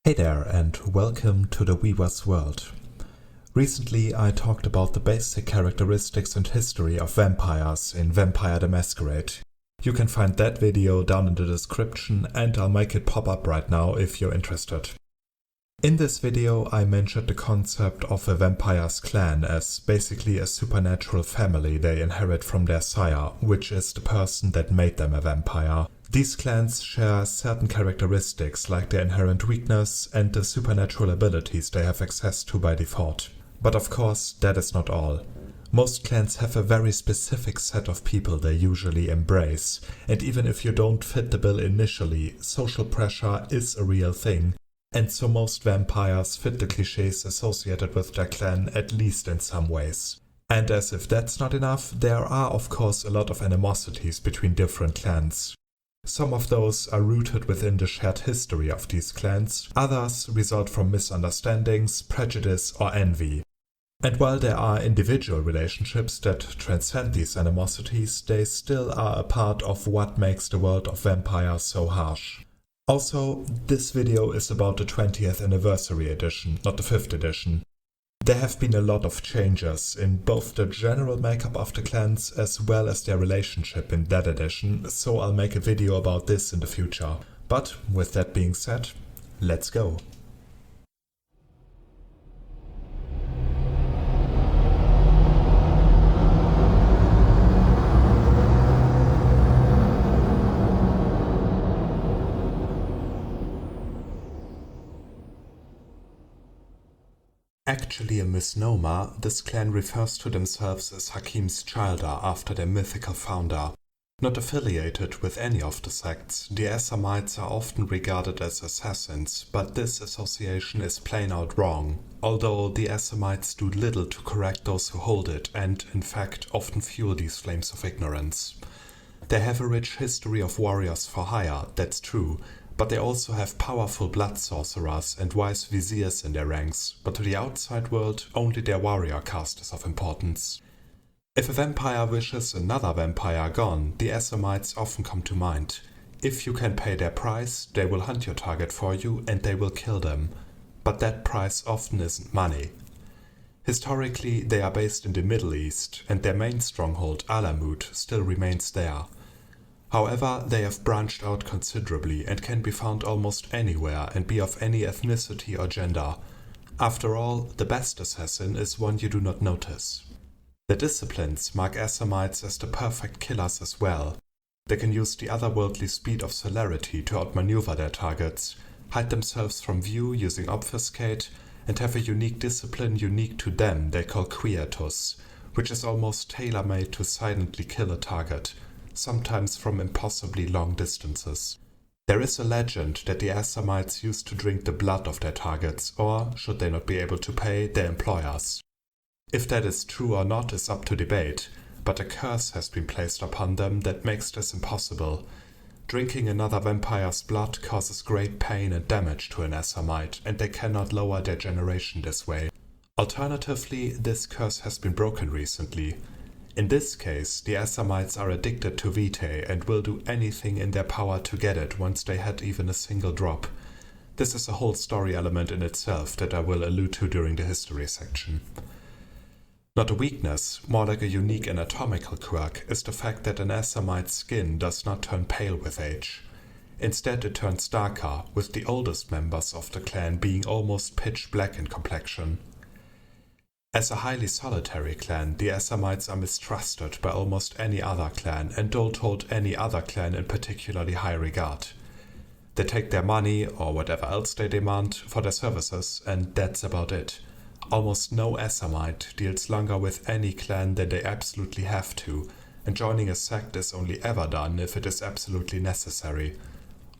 Hey there, and welcome to the Weaver's World. Recently I talked about the basic characteristics and history of vampires in Vampire the Masquerade. You can find that video down in the description and I'll make it pop up right now if you're interested. In this video I mentioned the concept of a vampire's clan as basically a supernatural family they inherit from their sire, which is the person that made them a vampire. These clans share certain characteristics like their inherent weakness and the supernatural abilities they have access to by default. But of course, that is not all. Most clans have a very specific set of people they usually embrace, and even if you don't fit the bill initially, social pressure is a real thing, and so most vampires fit the clichés associated with their clan at least in some ways. And as if that's not enough, there are of course a lot of animosities between different clans. Some of those are rooted within the shared history of these clans, others result from misunderstandings, prejudice or envy. And while there are individual relationships that transcend these animosities, they still are a part of what makes the world of vampires so harsh. Also, this video is about the 20th anniversary edition, not the 5th edition. There have been a lot of changes in both the general makeup of the clans as well as their relationship in that edition, so I'll make a video about this in the future. But with that being said, let's go! Actually a misnomer, this clan refers to themselves as Hakim's Childer after their mythical founder. Not affiliated with any of the sects, the Assamites are often regarded as assassins, but this association is plain out wrong, although the Assamites do little to correct those who hold it and, in fact, often fuel these flames of ignorance. They have a rich history of warriors for hire, that's true, but they also have powerful blood sorcerers and wise viziers in their ranks, but to the outside world only their warrior caste is of importance. If a vampire wishes another vampire gone, the Assamites often come to mind. If you can pay their price, they will hunt your target for you and they will kill them. But that price often isn't money. Historically, they are based in the Middle East, and their main stronghold, Alamut, still remains there. However, they have branched out considerably and can be found almost anywhere and be of any ethnicity or gender. After all, the best assassin is one you do not notice. The disciplines mark Assamites as the perfect killers as well. They can use the otherworldly speed of celerity to outmaneuver their targets, hide themselves from view using obfuscate, and have a unique discipline unique to them they call quietus, which is almost tailor-made to silently kill a target, sometimes from impossibly long distances. There is a legend that the Assamites used to drink the blood of their targets or, should they not be able to pay, their employers. If that is true or not is up to debate, but a curse has been placed upon them that makes this impossible. Drinking another vampire's blood causes great pain and damage to an Assamite, and they cannot lower their generation this way. Alternatively, this curse has been broken recently. In this case, the Assamites are addicted to vitae and will do anything in their power to get it once they had even a single drop. This is a whole story element in itself that I will allude to during the history section. Not a weakness, more like a unique anatomical quirk, is the fact that an Assamite's skin does not turn pale with age. Instead it turns darker, with the oldest members of the clan being almost pitch black in complexion. As a highly solitary clan, the Assamites are mistrusted by almost any other clan and don't hold any other clan in particularly high regard. They take their money, or whatever else they demand, for their services, and that's about it. Almost no Assamite deals longer with any clan than they absolutely have to, and joining a sect is only ever done if it is absolutely necessary.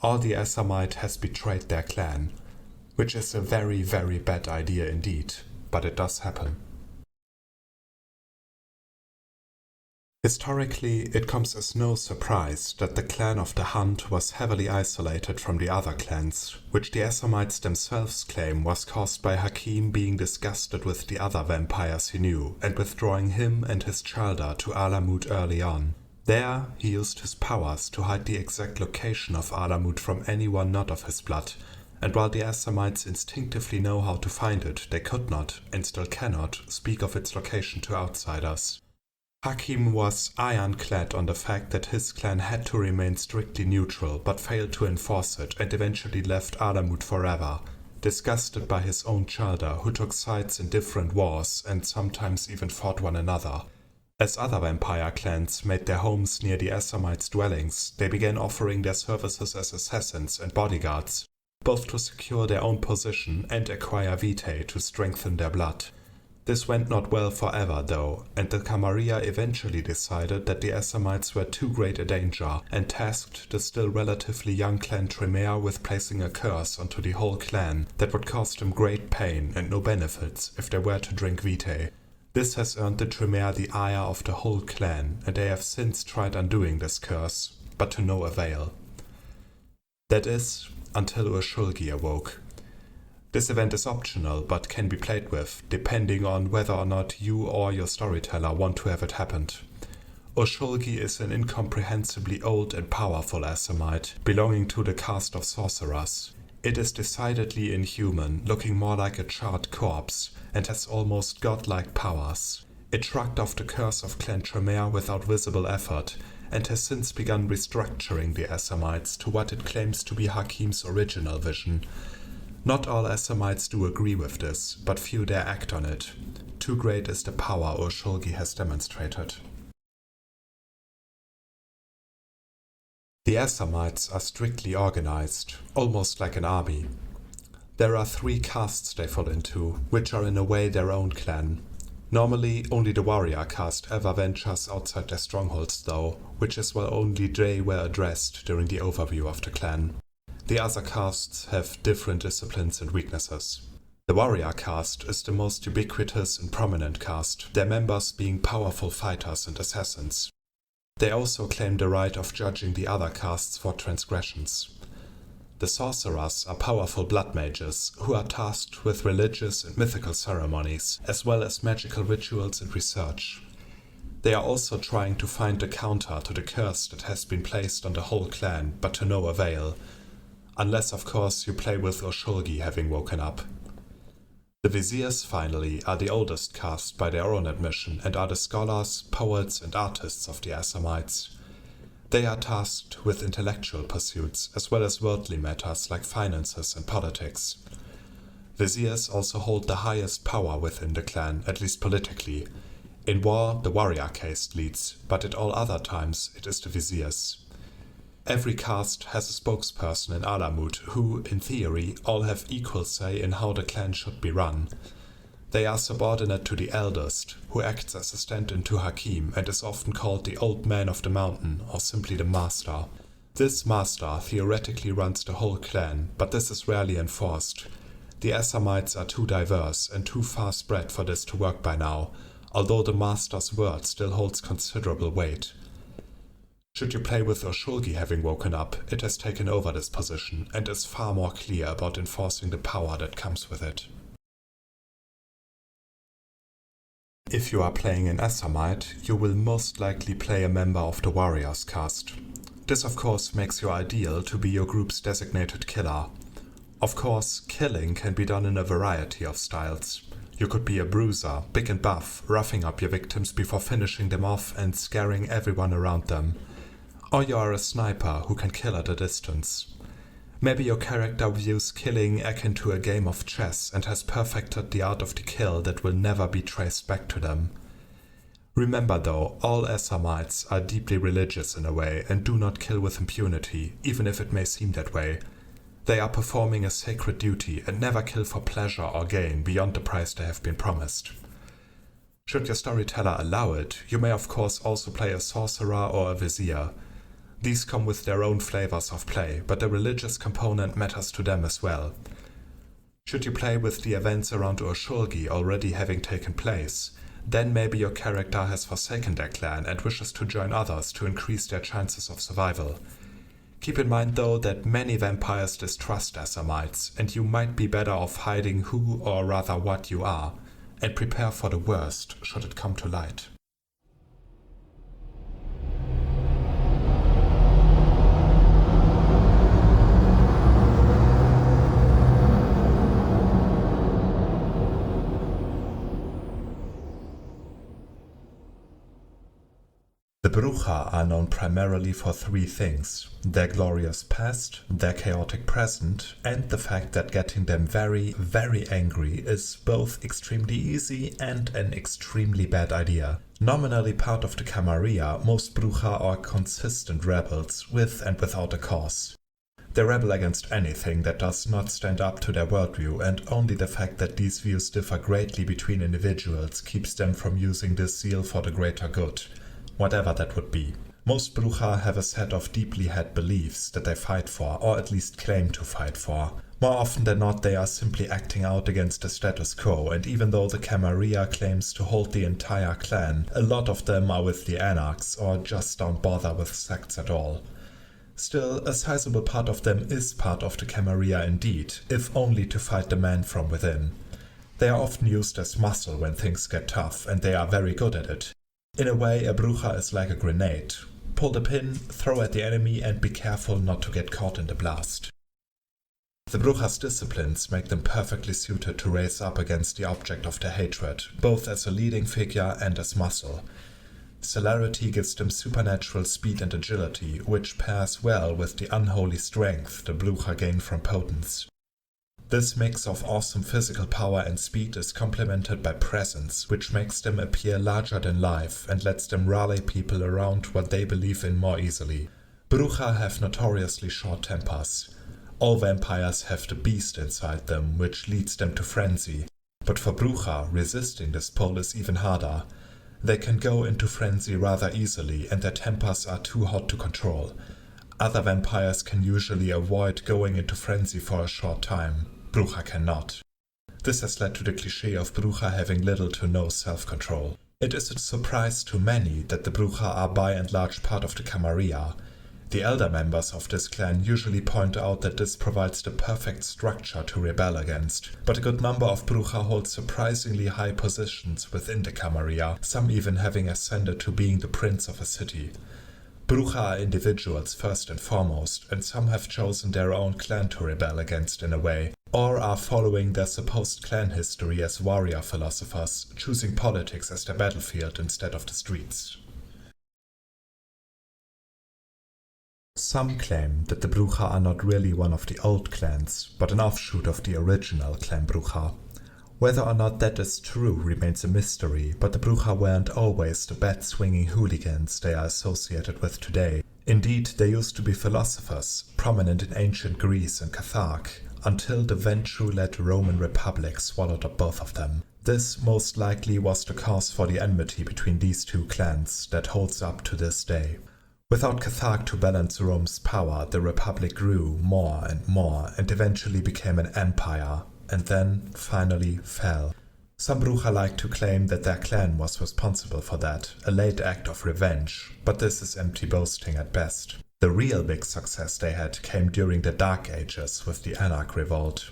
All the Assamite has betrayed their clan, which is a very, very bad idea indeed, but it does happen. Historically, it comes as no surprise that the clan of the Hunt was heavily isolated from the other clans, which the Assamites themselves claim was caused by Hakim being disgusted with the other vampires he knew and withdrawing him and his Childer to Alamut early on. There, he used his powers to hide the exact location of Alamut from anyone not of his blood, and while the Assamites instinctively know how to find it, they could not, and still cannot, speak of its location to outsiders. Hakim was ironclad on the fact that his clan had to remain strictly neutral, but failed to enforce it and eventually left Alamut forever, disgusted by his own children who took sides in different wars and sometimes even fought one another. As other vampire clans made their homes near the Assamites' dwellings, they began offering their services as assassins and bodyguards, both to secure their own position and acquire vitae to strengthen their blood. This went not well forever, though, and the Camarilla eventually decided that the Assamites were too great a danger and tasked the still relatively young clan Tremere with placing a curse onto the whole clan that would cause them great pain and no benefits if they were to drink vitae. This has earned the Tremere the ire of the whole clan, and they have since tried undoing this curse, but to no avail. That is, until Urshulgi awoke. This event is optional, but can be played with, depending on whether or not you or your storyteller want to have it happen. Urshulgi is an incomprehensibly old and powerful Assamite, belonging to the caste of sorcerers. It is decidedly inhuman, looking more like a charred corpse, and has almost godlike powers. It shrugged off the curse of Clan Tremere without visible effort, and has since begun restructuring the Assamites to what it claims to be Hakim's original vision. Not all Assamites do agree with this, but few dare act on it. Too great is the power Urshulgi has demonstrated. The Assamites are strictly organized, almost like an army. There are 3 castes they fall into, which are in a way their own clan. Normally, only the warrior caste ever ventures outside their strongholds though, which is why only they were addressed during the overview of the clan. The other castes have different disciplines and weaknesses. The warrior caste is the most ubiquitous and prominent caste, their members being powerful fighters and assassins. They also claim the right of judging the other castes for transgressions. The sorcerers are powerful blood mages who are tasked with religious and mythical ceremonies, as well as magical rituals and research. They are also trying to find the counter to the curse that has been placed on the whole clan, but to no avail. Unless, of course, you play with Urshulgi having woken up. The Viziers, finally, are the oldest caste by their own admission and are the scholars, poets, and artists of the Assamites. They are tasked with intellectual pursuits, as well as worldly matters like finances and politics. Viziers also hold the highest power within the clan, at least politically. In war, the warrior caste leads, but at all other times it is the Viziers. Every caste has a spokesperson in Alamut who, in theory, all have equal say in how the clan should be run. They are subordinate to the eldest, who acts as a stand-in to Hakim and is often called the Old Man of the Mountain or simply the Master. This Master theoretically runs the whole clan, but this is rarely enforced. The Assamites are too diverse and too far spread for this to work by now, although the Master's word still holds considerable weight. Should you play with Urshulgi having woken up, it has taken over this position and is far more clear about enforcing the power that comes with it. If you are playing an Assamite, you will most likely play a member of the Warriors caste. This of course makes you ideal to be your group's designated killer. Of course, killing can be done in a variety of styles. You could be a bruiser, big and buff, roughing up your victims before finishing them off and scaring everyone around them. Or you are a sniper who can kill at a distance. Maybe your character views killing akin to a game of chess and has perfected the art of the kill that will never be traced back to them. Remember though, all Assamites are deeply religious in a way and do not kill with impunity, even if it may seem that way. They are performing a sacred duty and never kill for pleasure or gain beyond the price they have been promised. Should your storyteller allow it, you may of course also play a sorcerer or a vizier. These come with their own flavors of play, but the religious component matters to them as well. Should you play with the events around Urshulgi already having taken place, then maybe your character has forsaken their clan and wishes to join others to increase their chances of survival. Keep in mind though that many vampires distrust Assamites, and you might be better off hiding who or rather what you are, and prepare for the worst should it come to light. Brujah are known primarily for three things: their glorious past, their chaotic present, and the fact that getting them very, very angry is both extremely easy and an extremely bad idea. Nominally part of the Camarilla, most Brujah are consistent rebels with and without a cause. They rebel against anything that does not stand up to their worldview, and only the fact that these views differ greatly between individuals keeps them from using this zeal for the greater good, whatever that would be. Most Brujah have a set of deeply held beliefs that they fight for, or at least claim to fight for. More often than not, they are simply acting out against the status quo, and even though the Camarilla claims to hold the entire clan, a lot of them are with the Anarchs or just don't bother with sects at all. Still, a sizable part of them is part of the Camarilla indeed, if only to fight the man from within. They are often used as muscle when things get tough, and they are very good at it. In a way, a Brujah is like a grenade. Pull the pin, throw at the enemy, and be careful not to get caught in the blast. The Brujah's disciplines make them perfectly suited to raise up against the object of their hatred, both as a leading figure and as muscle. Celerity gives them supernatural speed and agility, which pairs well with the unholy strength the Brujah gain from potence. This mix of awesome physical power and speed is complemented by presence, which makes them appear larger than life and lets them rally people around what they believe in more easily. Brujah have notoriously short tempers. All vampires have the beast inside them, which leads them to frenzy. But for Brujah, resisting this pull is even harder. They can go into frenzy rather easily, and their tempers are too hot to control. Other vampires can usually avoid going into frenzy for a short time. Brujah cannot. This has led to the cliché of Brujah having little to no self-control. It is a surprise to many that the Brujah are by and large part of the Camarilla. The elder members of this clan usually point out that this provides the perfect structure to rebel against, but a good number of Brujah hold surprisingly high positions within the Camarilla, some even having ascended to being the prince of a city. Brujah are individuals first and foremost, and some have chosen their own clan to rebel against in a way, or are following their supposed clan history as warrior philosophers, choosing politics as their battlefield instead of the streets. Some claim that the Brujah are not really one of the old clans, but an offshoot of the original clan Brujah. Whether or not that is true remains a mystery, but the Brujah weren't always the bat-swinging hooligans they are associated with today. Indeed, they used to be philosophers, prominent in ancient Greece and Carthage, until the Ventrue-led Roman Republic swallowed up both of them. This most likely was the cause for the enmity between these two clans that holds up to this day. Without Carthage to balance Rome's power, the Republic grew more and eventually became an empire, and then finally fell. Some Brujah like to claim that their clan was responsible for that, a late act of revenge, but this is empty boasting at best. The real big success they had came during the Dark Ages with the Anarch Revolt.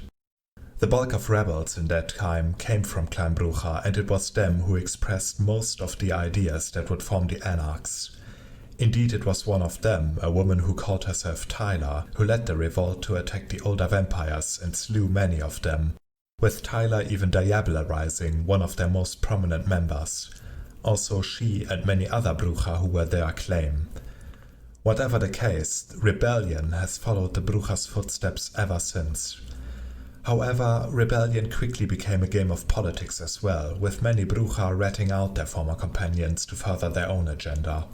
The bulk of rebels in that time came from Clan Brujah, and it was them who expressed most of the ideas that would form the Anarchs. Indeed, it was one of them, a woman who called herself Tyler, who led the revolt to attack the older vampires and slew many of them, with Tyler even diablerizing one of their most prominent members. Also she and many other Brujah who were there claim. Whatever the case, rebellion has followed the Brujah's footsteps ever since. However, rebellion quickly became a game of politics as well, with many Brujah ratting out their former companions to further their own agenda.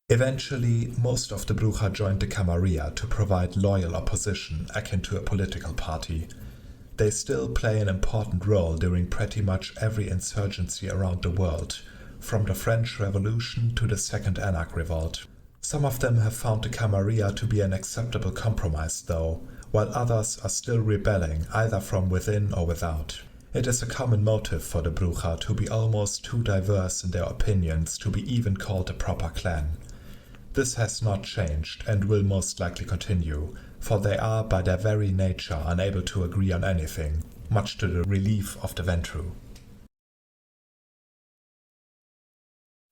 Eventually, most of the Brujah joined the Camarilla to provide loyal opposition akin to a political party. They still play an important role during pretty much every insurgency around the world, from the French Revolution to the Second Anarch Revolt. Some of them have found the Camarilla to be an acceptable compromise though, while others are still rebelling either from within or without. It is a common motive for the Brujah to be almost too diverse in their opinions to be even called a proper clan. This has not changed and will most likely continue, for they are by their very nature unable to agree on anything, much to the relief of the Ventrue.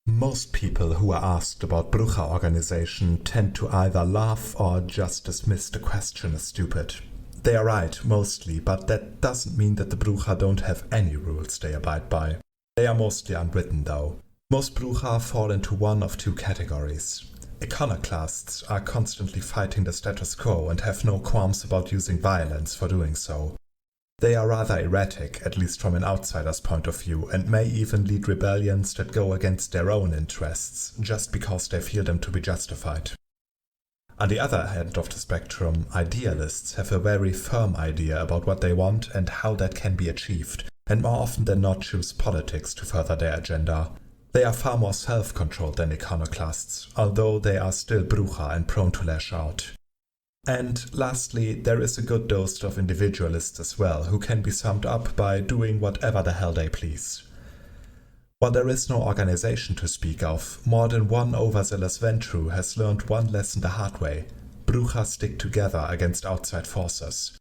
Most people who are asked about Brujah organization tend to either laugh or just dismiss the question as stupid. They are right, mostly, but that doesn't mean that the Brujah don't have any rules they abide by. They are mostly unwritten though. Most Brujah fall into one of two categories. Iconoclasts are constantly fighting the status quo and have no qualms about using violence for doing so. They are rather erratic, at least from an outsider's point of view, and may even lead rebellions that go against their own interests, just because they feel them to be justified. On the other end of the spectrum, idealists have a very firm idea about what they want and how that can be achieved, and more often than not choose politics to further their agenda. They are far more self-controlled than iconoclasts, although they are still Brujah and prone to lash out. And lastly, there is a good dose of individualists as well, who can be summed up by doing whatever the hell they please. While there is no organization to speak of, more than one overzealous Ventrue has learned one lesson the hard way. Brujah stick together against outside forces.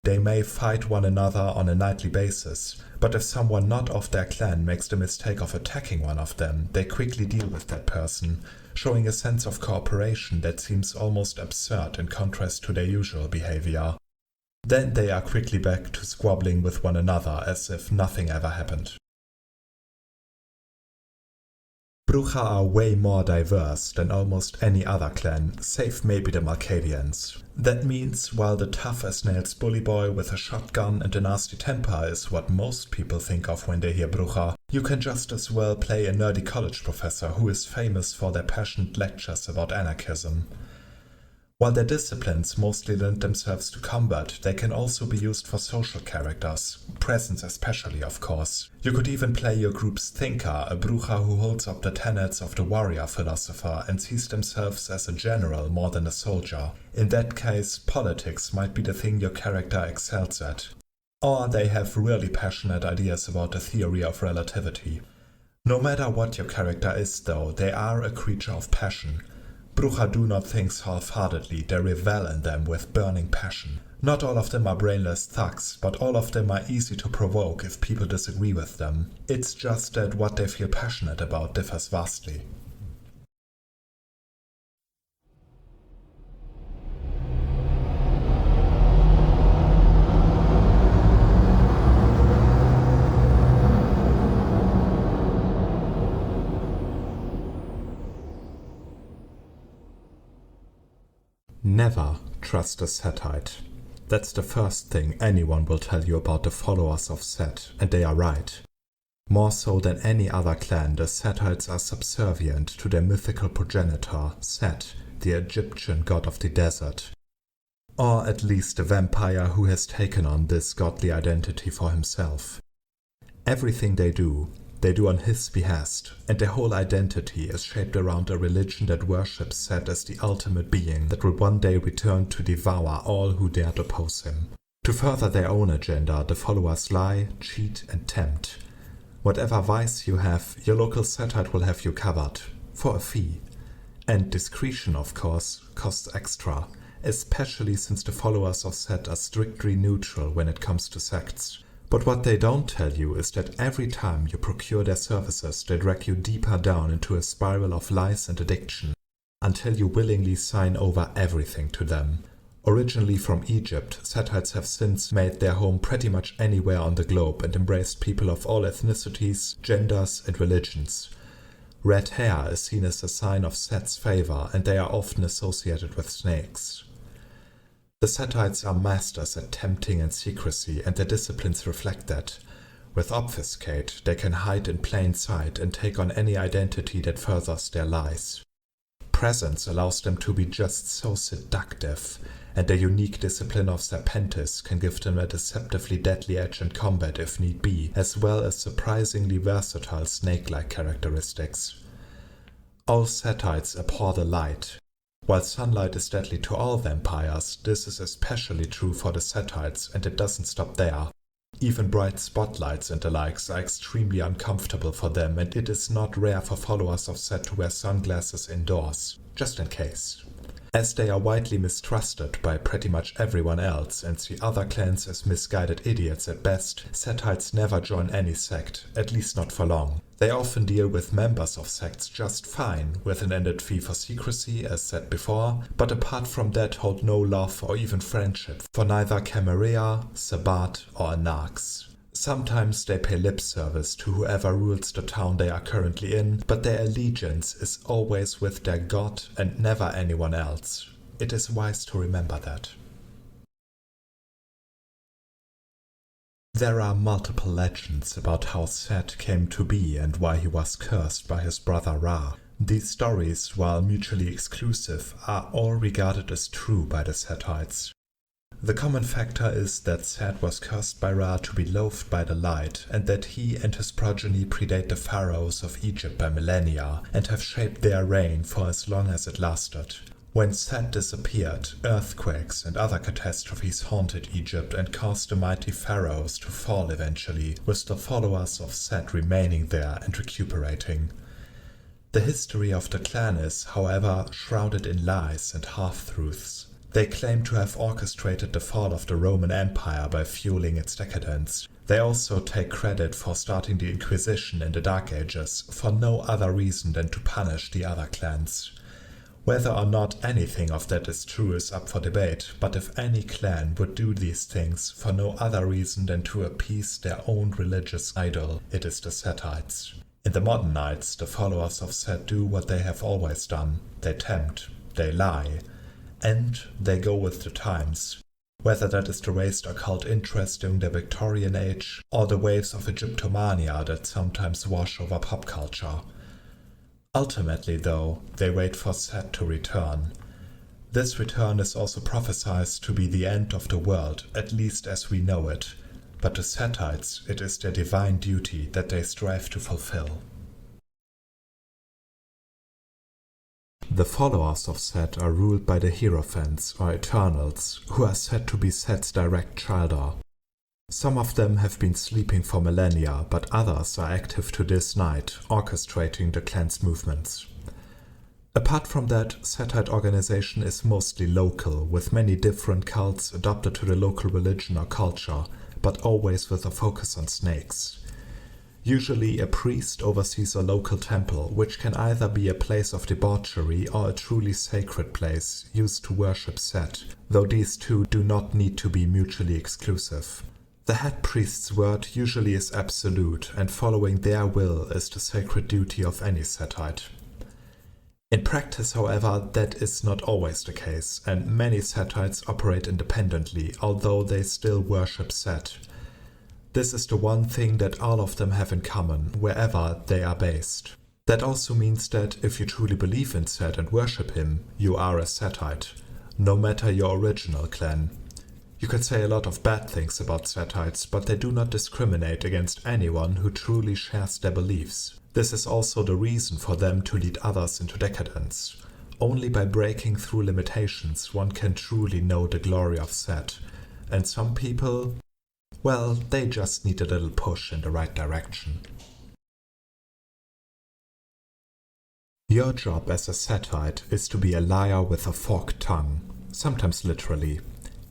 They may fight one another on a nightly basis, but if someone not of their clan makes the mistake of attacking one of them, they quickly deal with that person, showing a sense of cooperation that seems almost absurd in contrast to their usual behavior. Then they are quickly back to squabbling with one another as if nothing ever happened. Brujah are way more diverse than almost any other clan, save maybe the Malkavians. That means while the tough-as-nails bully boy with a shotgun and a nasty temper is what most people think of when they hear Brujah, you can just as well play a nerdy college professor who is famous for their passionate lectures about anarchism. While their disciplines mostly lend themselves to combat, they can also be used for social characters, presence especially, of course. You could even play your group's thinker, a Brujah who holds up the tenets of the warrior philosopher and sees themselves as a general more than a soldier. In that case, politics might be the thing your character excels at. Or they have really passionate ideas about the theory of relativity. No matter what your character is, though, they are a creature of passion. Brujah do not things half-heartedly, they revel in them with burning passion. Not all of them are brainless thugs, but all of them are easy to provoke if people disagree with them. It's just that what they feel passionate about differs vastly. Never trust a Setite. That's the first thing anyone will tell you about the followers of Set, and they are right. More so than any other clan, the Setites are subservient to their mythical progenitor, Set, the Egyptian god of the desert. Or at least the vampire who has taken on this godly identity for himself. Everything they do on his behest, and their whole identity is shaped around a religion that worships Set as the ultimate being that will one day return to devour all who dared oppose him. To further their own agenda, the followers lie, cheat, and tempt. Whatever vice you have, your local Setite will have you covered, for a fee. And discretion, of course, costs extra, especially since the followers of Set are strictly neutral when it comes to sects. But what they don't tell you is that every time you procure their services, they drag you deeper down into a spiral of lies and addiction, until you willingly sign over everything to them. Originally from Egypt, Setites have since made their home pretty much anywhere on the globe and embraced people of all ethnicities, genders, and religions. Red hair is seen as a sign of Set's favor, and they are often associated with snakes. The Setites are masters at tempting and secrecy, and their disciplines reflect that. With Obfuscate, they can hide in plain sight and take on any identity that furthers their lies. Presence allows them to be just so seductive, and their unique discipline of Serpentis can give them a deceptively deadly edge in combat if need be, as well as surprisingly versatile snake-like characteristics. All Setites abhor the light. While sunlight is deadly to all vampires, this is especially true for the Setites, and it doesn't stop there. Even bright spotlights and the likes are extremely uncomfortable for them, and it is not rare for followers of Set to wear sunglasses indoors, just in case. As they are widely mistrusted by pretty much everyone else and see other clans as misguided idiots at best, Setites never join any sect, at least not for long. They often deal with members of sects just fine, with an ended fee for secrecy, as said before, but apart from that hold no love or even friendship for neither Camarilla, Sabbat, or Anarchs. Sometimes they pay lip service to whoever rules the town they are currently in, but their allegiance is always with their god and never anyone else. It is wise to remember that. There are multiple legends about how Set came to be and why he was cursed by his brother Ra. These stories, while mutually exclusive, are all regarded as true by the Setites. The common factor is that Set was cursed by Ra to be loathed by the light, and that he and his progeny predate the pharaohs of Egypt by millennia and have shaped their reign for as long as it lasted. When Set disappeared, earthquakes and other catastrophes haunted Egypt and caused the mighty pharaohs to fall eventually, with the followers of Set remaining there and recuperating. The history of the clan is, however, shrouded in lies and half-truths. They claim to have orchestrated the fall of the Roman Empire by fueling its decadence. They also take credit for starting the Inquisition in the Dark Ages for no other reason than to punish the other clans. Whether or not anything of that is true is up for debate, but if any clan would do these things for no other reason than to appease their own religious idol, it is the Setites. In the modern nights, the followers of Set do what they have always done. They tempt, they lie, and they go with the times. Whether that is the raised occult interest during the Victorian Age, or the waves of Egyptomania that sometimes wash over pop culture. Ultimately, though, they wait for Set to return. This return is also prophesied to be the end of the world, at least as we know it, but to Setites it is their divine duty that they strive to fulfill. The followers of Set are ruled by the Hierophants, or Eternals, who are said to be Set's direct children. Some of them have been sleeping for millennia, but others are active to this night, orchestrating the clan's movements. Apart from that, Setite organization is mostly local, with many different cults adapted to the local religion or culture, but always with a focus on snakes. Usually a priest oversees a local temple, which can either be a place of debauchery or a truly sacred place used to worship Set, though these two do not need to be mutually exclusive. The head priest's word usually is absolute, and following their will is the sacred duty of any Setite. In practice, however, that is not always the case, and many Setites operate independently, although they still worship Set. This is the one thing that all of them have in common, wherever they are based. That also means that if you truly believe in Set and worship him, you are a Setite, no matter your original clan. You can say a lot of bad things about Setites, but they do not discriminate against anyone who truly shares their beliefs. This is also the reason for them to lead others into decadence. Only by breaking through limitations one can truly know the glory of Set, and some people, well, they just need a little push in the right direction. Your job as a Setite is to be a liar with a forked tongue, sometimes literally.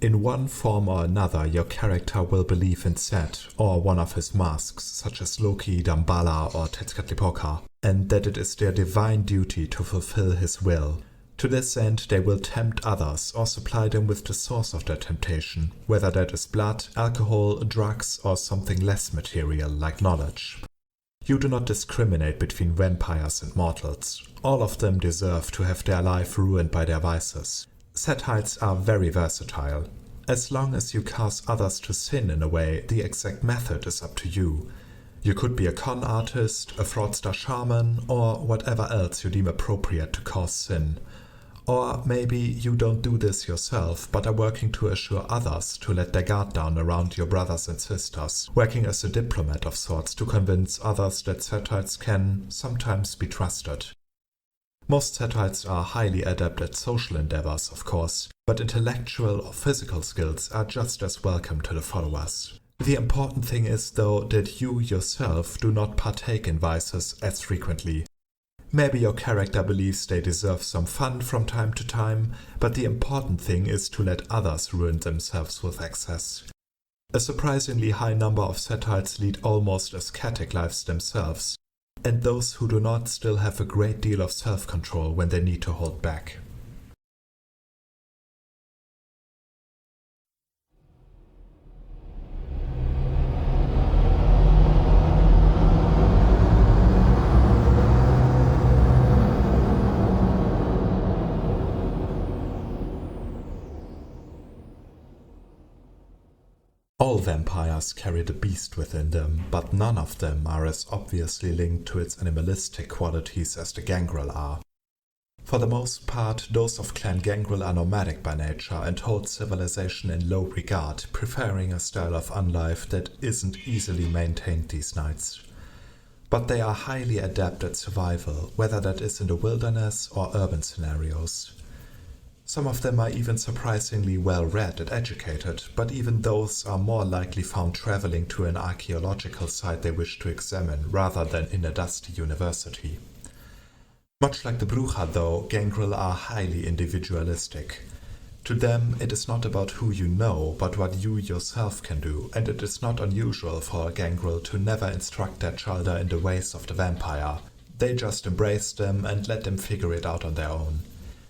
In one form or another, your character will believe in Set, or one of his masks, such as Loki, Damballa, or Tezcatlipoca, and that it is their divine duty to fulfill his will. To this end, they will tempt others, or supply them with the source of their temptation, whether that is blood, alcohol, drugs, or something less material, like knowledge. You do not discriminate between vampires and mortals. All of them deserve to have their life ruined by their vices. Setites are very versatile. As long as you cause others to sin in a way, the exact method is up to you. You could be a con artist, a fraudster shaman, or whatever else you deem appropriate to cause sin. Or maybe you don't do this yourself, but are working to assure others to let their guard down around your brothers and sisters, working as a diplomat of sorts to convince others that Setites can sometimes be trusted. Most Setites are highly adept at social endeavors, of course, but intellectual or physical skills are just as welcome to the followers. The important thing is, though, that you yourself do not partake in vices as frequently. Maybe your character believes they deserve some fun from time to time, but the important thing is to let others ruin themselves with excess. A surprisingly high number of Setites lead almost ascetic lives themselves, and those who do not still have a great deal of self-control when they need to hold back. All vampires carry the beast within them, but none of them are as obviously linked to its animalistic qualities as the Gangrel are. For the most part, those of Clan Gangrel are nomadic by nature and hold civilization in low regard, preferring a style of unlife that isn't easily maintained these nights. But they are highly adept at survival, whether that is in the wilderness or urban scenarios. Some of them are even surprisingly well-read and educated, but even those are more likely found traveling to an archaeological site they wish to examine rather than in a dusty university. Much like the Brujah though, Gangrel are highly individualistic. To them, it is not about who you know, but what you yourself can do, and it is not unusual for a Gangrel to never instruct their childer in the ways of the vampire. They just embrace them and let them figure it out on their own.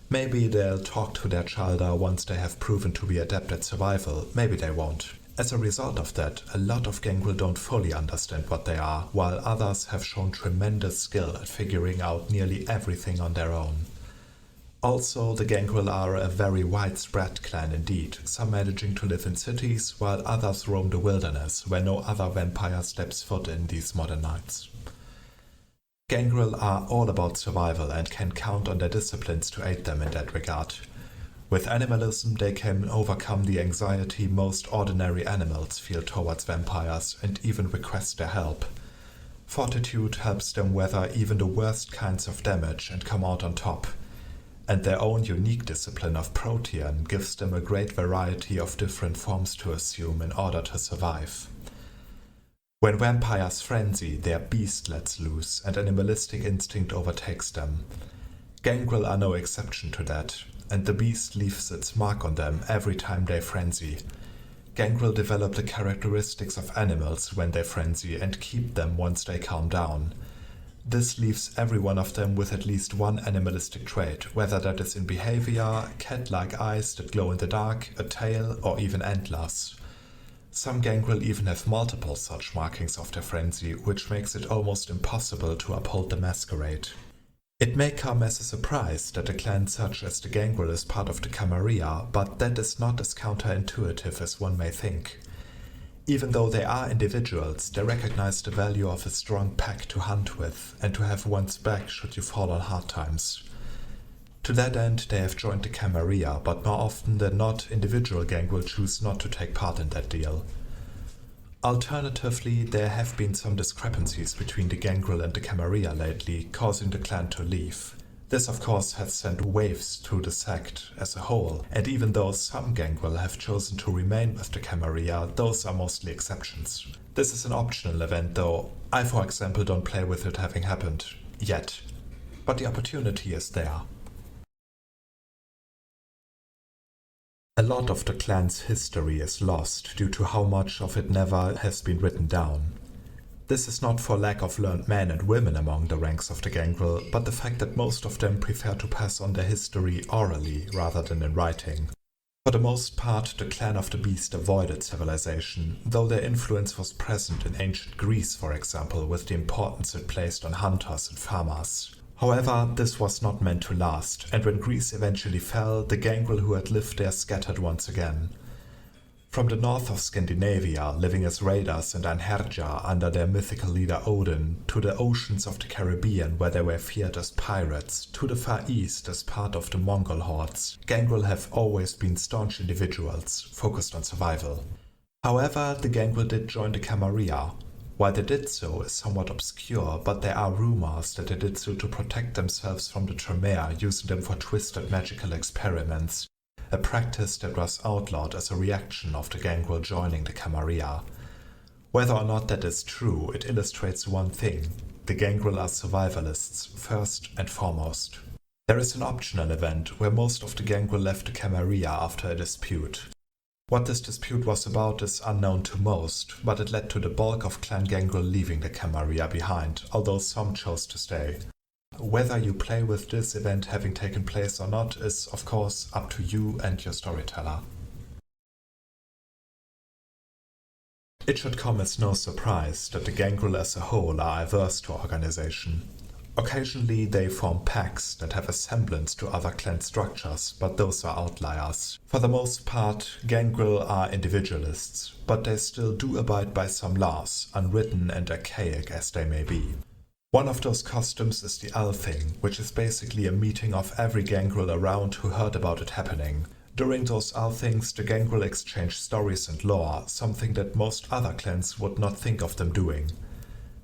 Maybe they'll talk to their childer once they have proven to be adept at survival, maybe they won't. As a result of that, a lot of Gangrel don't fully understand what they are, while others have shown tremendous skill at figuring out nearly everything on their own. Also, the Gangrel are a very widespread clan indeed, some managing to live in cities, while others roam the wilderness, where no other vampire steps foot in these modern nights. Gangrel are all about survival and can count on their disciplines to aid them in that regard. With animalism, they can overcome the anxiety most ordinary animals feel towards vampires and even request their help. Fortitude helps them weather even the worst kinds of damage and come out on top, and their own unique discipline of Protean gives them a great variety of different forms to assume in order to survive. When vampires frenzy, their beast lets loose and animalistic instinct overtakes them. Gangrel are no exception to that, and the beast leaves its mark on them every time they frenzy. Gangrel develop the characteristics of animals when they frenzy and keep them once they calm down. This leaves every one of them with at least one animalistic trait, whether that is in behavior, cat-like eyes that glow in the dark, a tail, or even antlers. Some Gangrel even have multiple such markings of their frenzy, which makes it almost impossible to uphold the Masquerade. It may come as a surprise that a clan such as the Gangrel is part of the Camarilla, but that is not as counterintuitive as one may think. Even though they are individuals, they recognize the value of a strong pack to hunt with, and to have one's back should you fall on hard times. To that end, they have joined the Camarilla, but more often than not, individual Gangrel choose not to take part in that deal. Alternatively, there have been some discrepancies between the Gangrel and the Camarilla lately, causing the clan to leave. This of course has sent waves through the sect as a whole, and even though some Gangrel have chosen to remain with the Camarilla, those are mostly exceptions. This is an optional event though. I for example don't play with it having happened. Yet. But the opportunity is there. A lot of the clan's history is lost due to how much of it never has been written down. This is not for lack of learned men and women among the ranks of the Gangrel, but the fact that most of them prefer to pass on their history orally rather than in writing. For the most part, the clan of the Beast avoided civilization, though their influence was present in ancient Greece, for example, with the importance it placed on hunters and farmers. However, this was not meant to last, and when Greece eventually fell, the Gangrel who had lived there scattered once again. From the north of Scandinavia, living as raiders and Einherjar under their mythical leader Odin, to the oceans of the Caribbean where they were feared as pirates, to the Far East as part of the Mongol hordes, Gangrel have always been staunch individuals, focused on survival. However, the Gangrel did join the Camarilla. Why they did so is somewhat obscure, but there are rumors that they did so to protect themselves from the Tremere, using them for twisted magical experiments, a practice that was outlawed as a reaction of the Gangrel joining the Camarilla. Whether or not that is true, it illustrates one thing: the Gangrel are survivalists, first and foremost. There is an optional event where most of the Gangrel left the Camarilla after a dispute. What this dispute was about is unknown to most, but it led to the bulk of Clan Gangrel leaving the Camarilla behind, although some chose to stay. Whether you play with this event having taken place or not is, of course, up to you and your storyteller. It should come as no surprise that the Gangrel as a whole are averse to organization. Occasionally they form packs that have a semblance to other clan structures, but those are outliers. For the most part, Gangrel are individualists, but they still do abide by some laws, unwritten and archaic as they may be. One of those customs is the Althing, which is basically a meeting of every Gangrel around who heard about it happening. During those Althings, the Gangrel exchange stories and lore, something that most other clans would not think of them doing.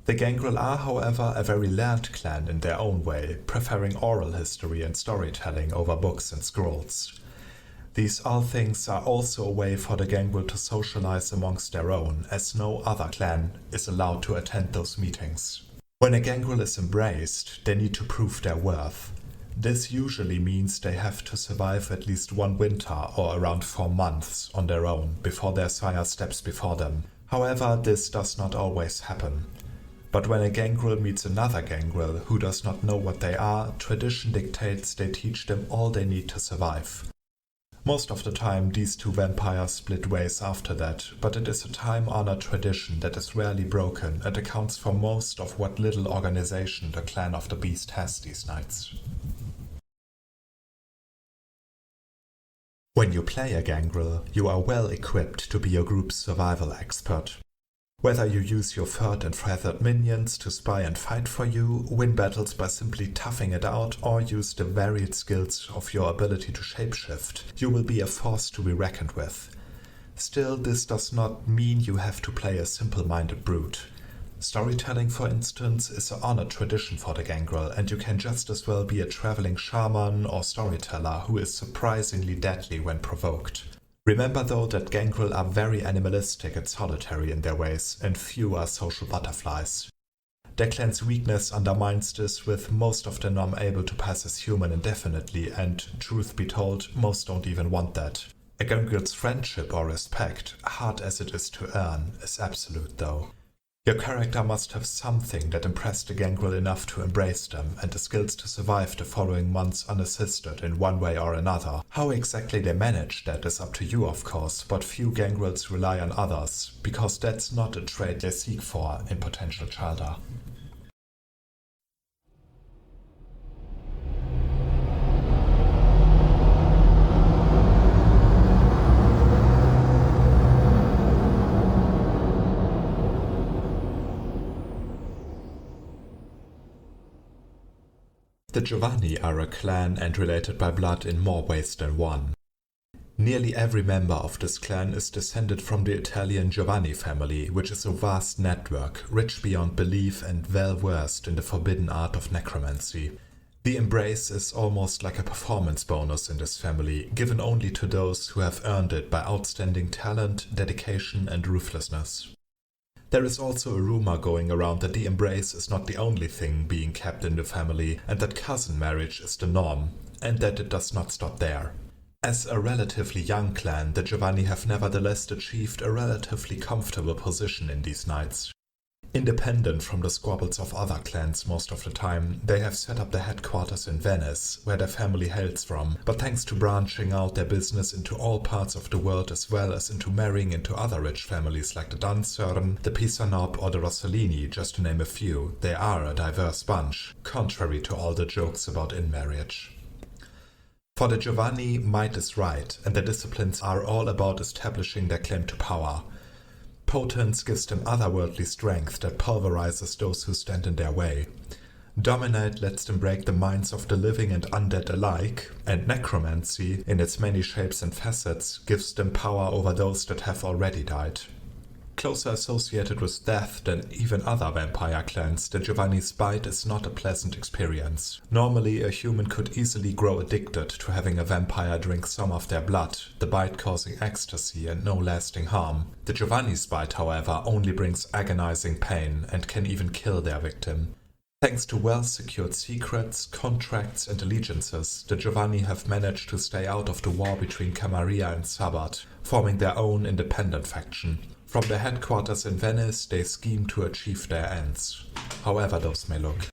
The Gangrel are, however, a very learned clan in their own way, preferring oral history and storytelling over books and scrolls. These Althings are also a way for the Gangrel to socialize amongst their own, as no other clan is allowed to attend those meetings. When a Gangrel is embraced, they need to prove their worth. This usually means they have to survive at least one winter or around 4 months on their own before their sire steps before them. However, this does not always happen. But when a Gangrel meets another Gangrel who does not know what they are, tradition dictates they teach them all they need to survive. Most of the time these two vampires split ways after that, but it is a time-honored tradition that is rarely broken and accounts for most of what little organization the Clan of the Beast has these nights. When you play a Gangrel, you are well equipped to be your group's survival expert. Whether you use your furred and feathered minions to spy and fight for you, win battles by simply toughing it out, or use the varied skills of your ability to shapeshift, you will be a force to be reckoned with. Still, this does not mean you have to play a simple-minded brute. Storytelling, for instance, is an honored tradition for the Gangrel, and you can just as well be a traveling shaman or storyteller who is surprisingly deadly when provoked. Remember though that Gangrel are very animalistic and solitary in their ways, and few are social butterflies. Their clan's weakness undermines this, with most of them unable to pass as human indefinitely, and, truth be told, most don't even want that. A Gangrel's friendship or respect, hard as it is to earn, is absolute though. Your character must have something that impressed the Gangrel enough to embrace them, and the skills to survive the following months unassisted in one way or another. How exactly they manage that is up to you, of course, but few Gangrels rely on others, because that's not a trait they seek for in potential childer. The Giovanni are a clan and related by blood in more ways than one. Nearly every member of this clan is descended from the Italian Giovanni family, which is a vast network, rich beyond belief and well-versed in the forbidden art of necromancy. The embrace is almost like a performance bonus in this family, given only to those who have earned it by outstanding talent, dedication and ruthlessness. There is also a rumor going around that the embrace is not the only thing being kept in the family, and that cousin marriage is the norm, and that it does not stop there. As a relatively young clan, the Giovanni have nevertheless achieved a relatively comfortable position in these nights. Independent from the squabbles of other clans most of the time, they have set up their headquarters in Venice, where their family hails from, but thanks to branching out their business into all parts of the world as well as into marrying into other rich families like the Dunsörn, the Pisanop or the Rossellini, just to name a few, they are a diverse bunch, contrary to all the jokes about in-marriage. For the Giovanni, might is right, and their disciplines are all about establishing their claim to power. Potence gives them otherworldly strength that pulverizes those who stand in their way. Dominate lets them break the minds of the living and undead alike, and necromancy, in its many shapes and facets, gives them power over those that have already died. Closer associated with death than even other vampire clans, the Giovanni's bite is not a pleasant experience. Normally, a human could easily grow addicted to having a vampire drink some of their blood, the bite causing ecstasy and no lasting harm. The Giovanni's bite, however, only brings agonizing pain and can even kill their victim. Thanks to well-secured secrets, contracts and allegiances, the Giovanni have managed to stay out of the war between Camarilla and Sabbat, forming their own independent faction. From their headquarters in Venice, they scheme to achieve their ends, however those may look.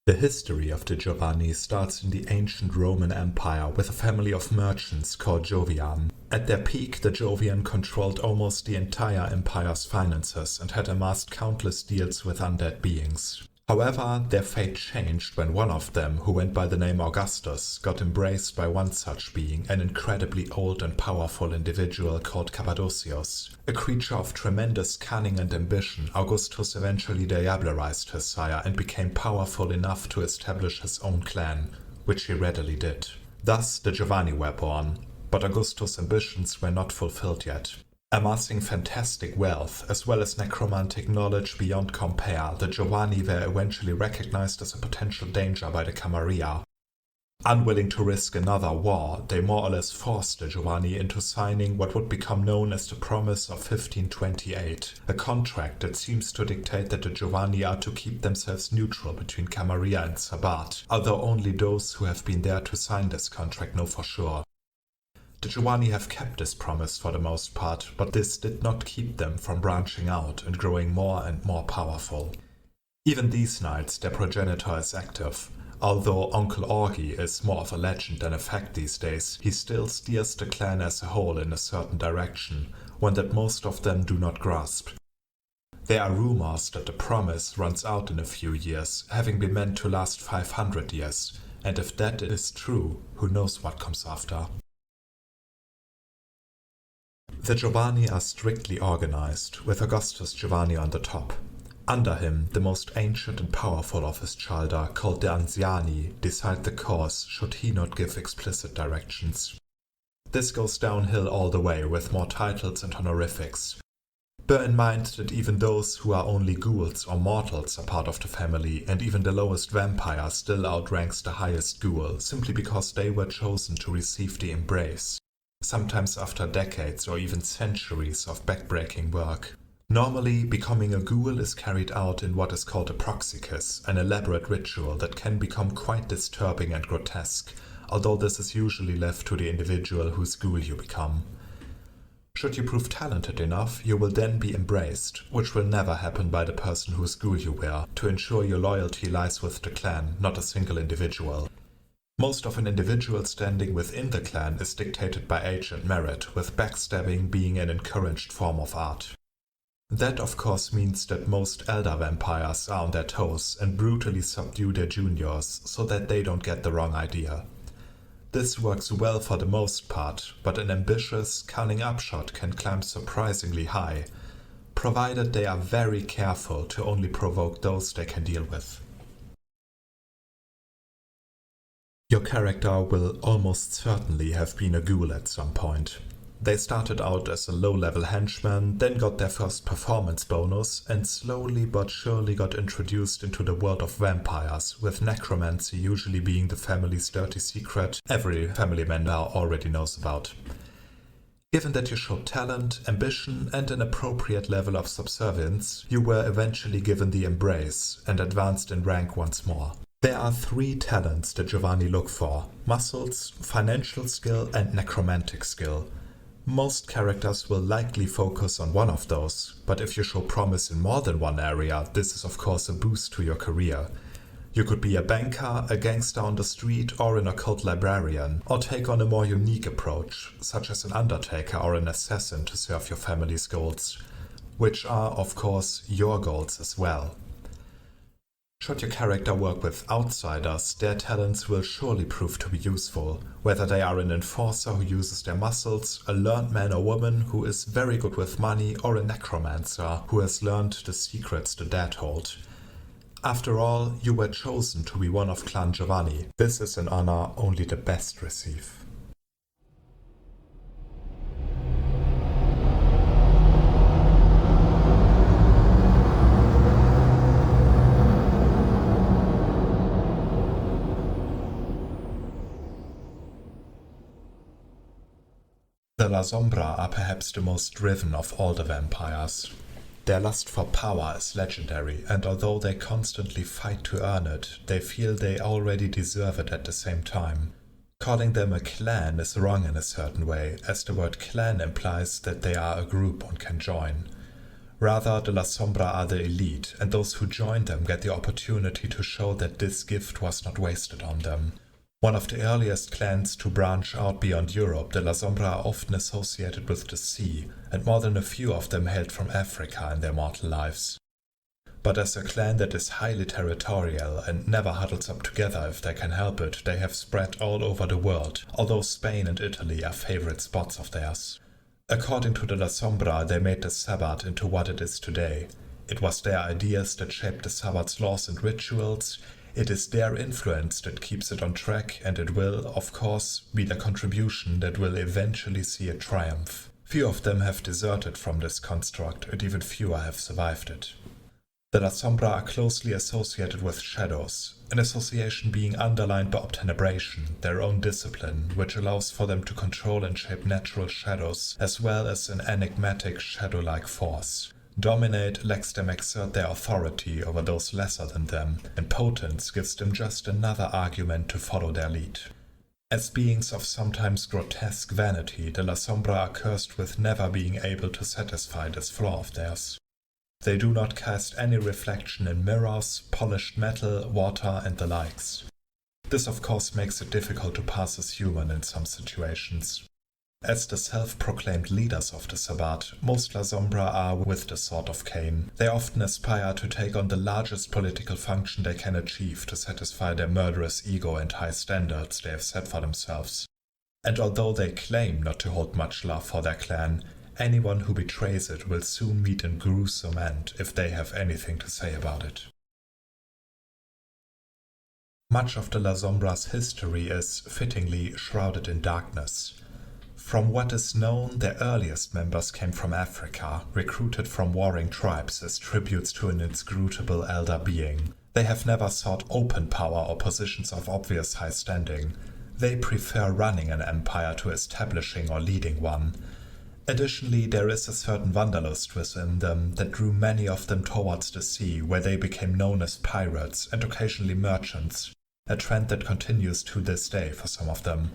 The history of the Giovanni starts in the ancient Roman Empire with a family of merchants called Jovian. At their peak, the Jovian controlled almost the entire empire's finances and had amassed countless deals with undead beings. However, their fate changed when one of them, who went by the name Augustus, got embraced by one such being, an incredibly old and powerful individual called Cappadocius. A creature of tremendous cunning and ambition, Augustus eventually diablerized his sire and became powerful enough to establish his own clan, which he readily did. Thus, the Giovanni were born, but Augustus' ambitions were not fulfilled yet. Amassing fantastic wealth, as well as necromantic knowledge beyond compare, the Giovanni were eventually recognized as a potential danger by the Camarilla. Unwilling to risk another war, they more or less forced the Giovanni into signing what would become known as the Promise of 1528, a contract that seems to dictate that the Giovanni are to keep themselves neutral between Camarilla and Sabbat, although only those who have been there to sign this contract know for sure. The Giovanni have kept this promise for the most part, but this did not keep them from branching out and growing more and more powerful. Even these nights, their progenitor is active. Although Uncle Augie is more of a legend than a fact these days, he still steers the clan as a whole in a certain direction, one that most of them do not grasp. There are rumors that the promise runs out in a few years, having been meant to last 500 years, and if that is true, who knows what comes after. The Giovanni are strictly organized, with Augustus Giovanni on the top. Under him, the most ancient and powerful of his childer, called the Anziani, decide the course should he not give explicit directions. This goes downhill all the way, with more titles and honorifics. Bear in mind that even those who are only ghouls or mortals are part of the family, and even the lowest vampire still outranks the highest ghoul, simply because they were chosen to receive the embrace. Sometimes after decades or even centuries of backbreaking work. Normally, becoming a ghoul is carried out in what is called a proxycus, an elaborate ritual that can become quite disturbing and grotesque, although this is usually left to the individual whose ghoul you become. Should you prove talented enough, you will then be embraced, which will never happen by the person whose ghoul you were, to ensure your loyalty lies with the clan, not a single individual. Most of an individual's standing within the clan is dictated by age and merit, with backstabbing being an encouraged form of art. That of course means that most elder vampires are on their toes and brutally subdue their juniors so that they don't get the wrong idea. This works well for the most part, but an ambitious, cunning upshot can climb surprisingly high, provided they are very careful to only provoke those they can deal with. Your character will almost certainly have been a ghoul at some point. They started out as a low-level henchman, then got their first performance bonus, and slowly but surely got introduced into the world of vampires, with necromancy usually being the family's dirty secret every family member already knows about. Given that you showed talent, ambition, and an appropriate level of subservience, you were eventually given the embrace and advanced in rank once more. There are 3 talents that Giovanni look for: muscles, financial skill, and necromantic skill. Most characters will likely focus on one of those, but if you show promise in more than one area, this is of course a boost to your career. You could be a banker, a gangster on the street, or an occult librarian, or take on a more unique approach, such as an undertaker or an assassin to serve your family's goals, which are of course your goals as well. Should your character work with outsiders, their talents will surely prove to be useful, whether they are an enforcer who uses their muscles, a learned man or woman who is very good with money, or a necromancer who has learned the secrets the dead hold. After all, you were chosen to be one of Clan Giovanni. This is an honor only the best receive. The Lasombra are perhaps the most driven of all the vampires. Their lust for power is legendary, and although they constantly fight to earn it, they feel they already deserve it at the same time. Calling them a clan is wrong in a certain way, as the word clan implies that they are a group one can join. Rather, the Lasombra are the elite, and those who join them get the opportunity to show that this gift was not wasted on them. One of the earliest clans to branch out beyond Europe, the Lasombra are often associated with the sea, and more than a few of them hailed from Africa in their mortal lives. But as a clan that is highly territorial and never huddles up together if they can help it, they have spread all over the world, although Spain and Italy are favorite spots of theirs. According to the Lasombra, they made the Sabbat into what it is today. It was their ideas that shaped the Sabbat's laws and rituals. It is their influence that keeps it on track, and it will, of course, be their contribution that will eventually see it triumph. Few of them have deserted from this construct, and even fewer have survived it. The Lasombra are closely associated with shadows, an association being underlined by obtenebration, their own discipline, which allows for them to control and shape natural shadows, as well as an enigmatic shadow-like force. Dominate lets them exert their authority over those lesser than them, and potence gives them just another argument to follow their lead. As beings of sometimes grotesque vanity, the Lasombra are cursed with never being able to satisfy this flaw of theirs. They do not cast any reflection in mirrors, polished metal, water, and the likes. This of course makes it difficult to pass as human in some situations. As the self-proclaimed leaders of the Sabbat, most Lasombra are with the sword of Cain. They often aspire to take on the largest political function they can achieve to satisfy their murderous ego and high standards they have set for themselves. And although they claim not to hold much love for their clan, anyone who betrays it will soon meet a gruesome end if they have anything to say about it. Much of the Lasombra's history is, fittingly, shrouded in darkness. From what is known, their earliest members came from Africa, recruited from warring tribes as tributes to an inscrutable elder being. They have never sought open power or positions of obvious high standing. They prefer running an empire to establishing or leading one. Additionally, there is a certain wanderlust within them that drew many of them towards the sea, where they became known as pirates and occasionally merchants, a trend that continues to this day for some of them.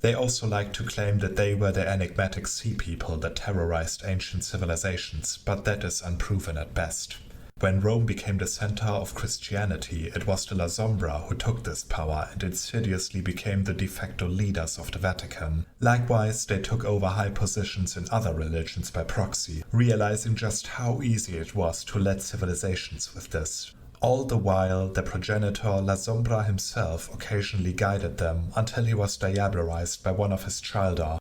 They also like to claim that they were the enigmatic sea people that terrorized ancient civilizations, but that is unproven at best. When Rome became the center of Christianity, it was the Lasombra who took this power and insidiously became the de facto leaders of the Vatican. Likewise, they took over high positions in other religions by proxy, realizing just how easy it was to lead civilizations with this. All the while, the progenitor Lasombra himself occasionally guided them until he was diablerized by one of his children,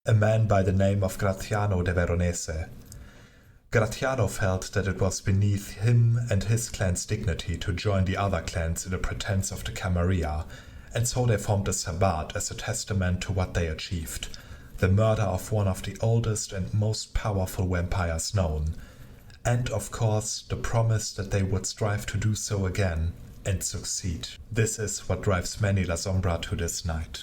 a man by the name of Gratiano de Veronese. Gratiano felt that it was beneath him and his clan's dignity to join the other clans in the pretense of the Camarilla, and so they formed the Sabbat as a testament to what they achieved, the murder of one of the oldest and most powerful vampires known, and of course the promise that they would strive to do so again and succeed. This is what drives many Lasombra to this night.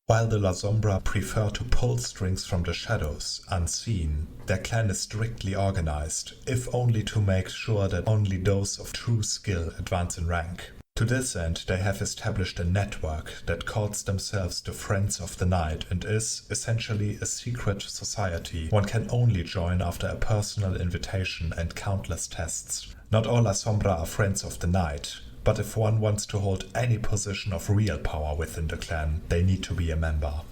While the Lasombra prefer to pull strings from the shadows, unseen, their clan is strictly organized, if only to make sure that only those of true skill advance in rank. To this end, they have established a network that calls themselves the Friends of the Night and is, essentially, a secret society one can only join after a personal invitation and countless tests. Not all Lasombra are Friends of the Night, but if one wants to hold any position of real power within the clan, they need to be a member.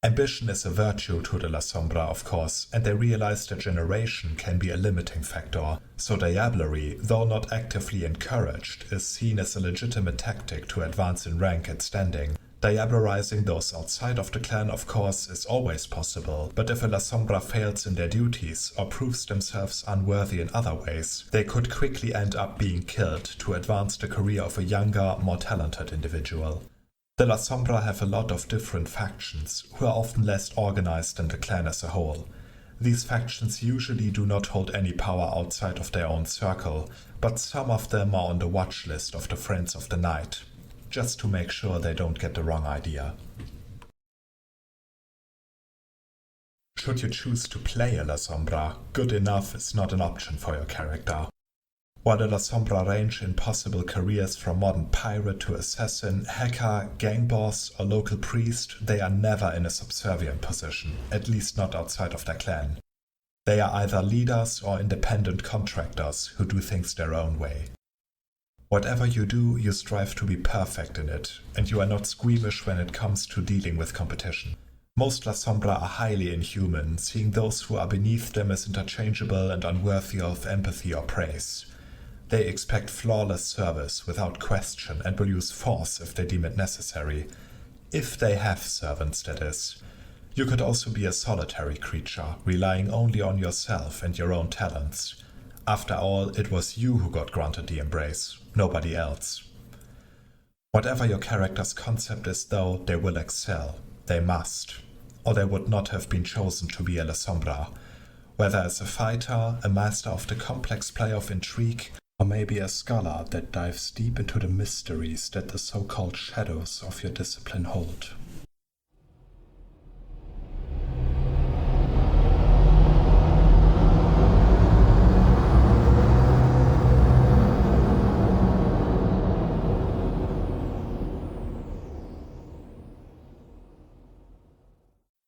Ambition is a virtue to the Lasombra, of course, and they realize that generation can be a limiting factor, so diablerie, though not actively encouraged, is seen as a legitimate tactic to advance in rank and standing. Diablerizing those outside of the clan, of course, is always possible, but if a Lasombra fails in their duties or proves themselves unworthy in other ways, they could quickly end up being killed to advance the career of a younger, more talented individual. The Lasombra have a lot of different factions, who are often less organized than the clan as a whole. These factions usually do not hold any power outside of their own circle, but some of them are on the watch list of the Friends of the Night, just to make sure they don't get the wrong idea. Should you choose to play a Lasombra, good enough is not an option for your character. While the Lasombra range in possible careers from modern pirate to assassin, hacker, gang boss, or local priest, they are never in a subservient position, at least not outside of their clan. They are either leaders or independent contractors who do things their own way. Whatever you do, you strive to be perfect in it, and you are not squeamish when it comes to dealing with competition. Most Lasombra are highly inhuman, seeing those who are beneath them as interchangeable and unworthy of empathy or praise. They expect flawless service without question and will use force if they deem it necessary. If they have servants, that is. You could also be a solitary creature, relying only on yourself and your own talents. After all, it was you who got granted the embrace, nobody else. Whatever your character's concept is, though, they will excel. They must. Or they would not have been chosen to be a Lasombra. Whether as a fighter, a master of the complex play of intrigue, or maybe a scholar that dives deep into the mysteries that the so-called shadows of your discipline hold.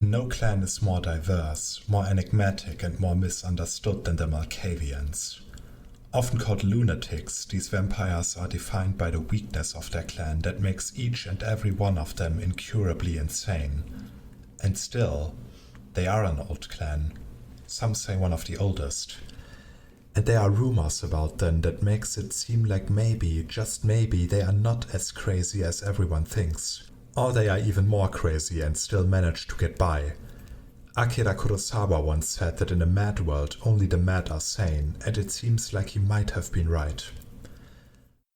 No clan is more diverse, more enigmatic and more misunderstood than the Malkavians. Often called lunatics, these vampires are defined by the weakness of their clan that makes each and every one of them incurably insane. And still, they are an old clan. Some say one of the oldest. And there are rumors about them that makes it seem like maybe, just maybe, they are not as crazy as everyone thinks. Or they are even more crazy and still manage to get by. Akira Kurosawa once said that in a mad world only the mad are sane, and it seems like he might have been right.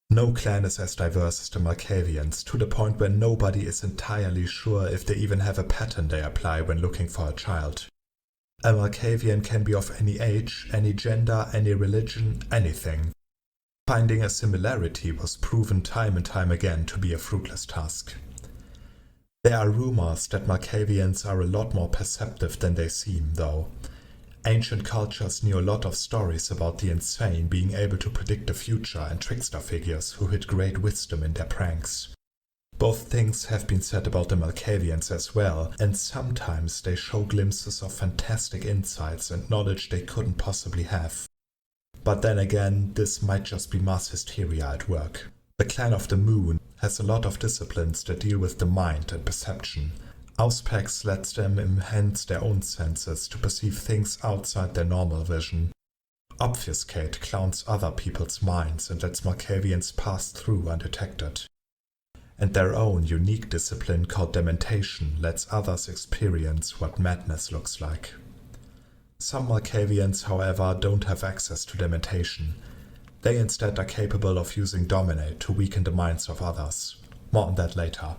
No clan is as diverse as the Malkavians, to the point where nobody is entirely sure if they even have a pattern they apply when looking for a child. A Malkavian can be of any age, any gender, any religion, anything. Finding a similarity was proven time and time again to be a fruitless task. There are rumors that Malkavians are a lot more perceptive than they seem, though. Ancient cultures knew a lot of stories about the insane being able to predict the future and trickster figures who hid great wisdom in their pranks. Both things have been said about the Malkavians as well, and sometimes they show glimpses of fantastic insights and knowledge they couldn't possibly have. But then again, this might just be mass hysteria at work. The Clan of the Moon has a lot of disciplines that deal with the mind and perception. Auspex lets them enhance their own senses to perceive things outside their normal vision. Obfuscate clowns other people's minds and lets Malkavians pass through undetected. And their own unique discipline called Dementation lets others experience what madness looks like. Some Malkavians, however, don't have access to Dementation. They instead are capable of using Dominate to weaken the minds of others. More on that later.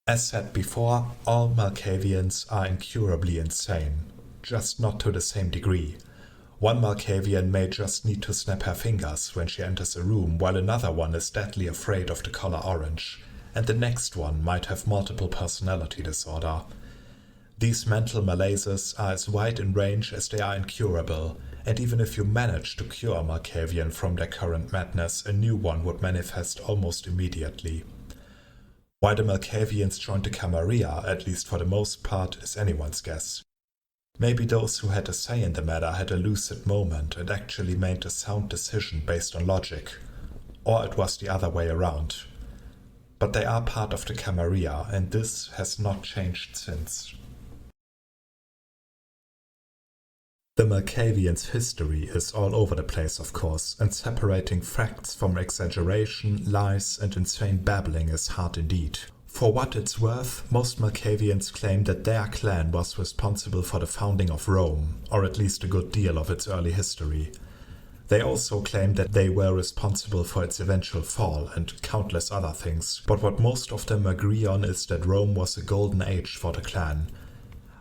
As said before, all Malkavians are incurably insane, just not to the same degree. One Malkavian may just need to snap her fingers when she enters a room, while another one is deadly afraid of the color orange, and the next one might have multiple personality disorder. These mental malaises are as wide in range as they are incurable, and even if you manage to cure a Malkavian from their current madness, a new one would manifest almost immediately. Why the Malkavians joined the Camarilla, at least for the most part, is anyone's guess. Maybe those who had a say in the matter had a lucid moment and actually made a sound decision based on logic. Or it was the other way around. But they are part of the Camarilla, and this has not changed since. The Malkavians' history is all over the place, of course, and separating facts from exaggeration, lies, and insane babbling is hard indeed. For what it's worth, most Malkavians claim that their clan was responsible for the founding of Rome, or at least a good deal of its early history. They also claim that they were responsible for its eventual fall and countless other things, but what most of them agree on is that Rome was a golden age for the clan.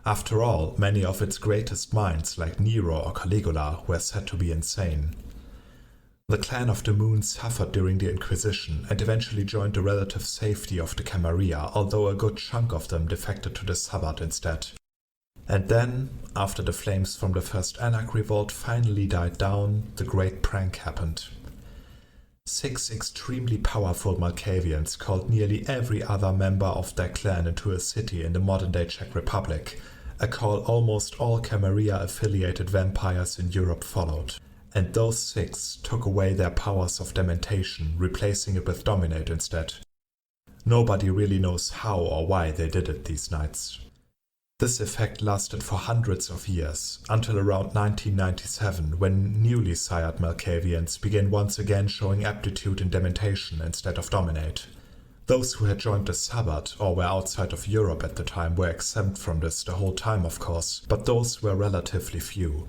After all, many of its greatest minds, like Nero or Caligula, were said to be insane. The Clan of the Moon suffered during the Inquisition and eventually joined the relative safety of the Camarilla, although a good chunk of them defected to the Sabbat instead. And then, after the flames from the first Anarch revolt finally died down, the great prank happened. 6 extremely powerful Malkavians called nearly every other member of their clan into a city in the modern-day Czech Republic, a call almost all Camarilla-affiliated vampires in Europe followed. And those 6 took away their powers of dementation, replacing it with dominate instead. Nobody really knows how or why they did it these nights. This effect lasted for hundreds of years, until around 1997, when newly sired Malkavians began once again showing aptitude in dementation instead of dominate. Those who had joined the Sabbat or were outside of Europe at the time were exempt from this the whole time, of course, but those were relatively few.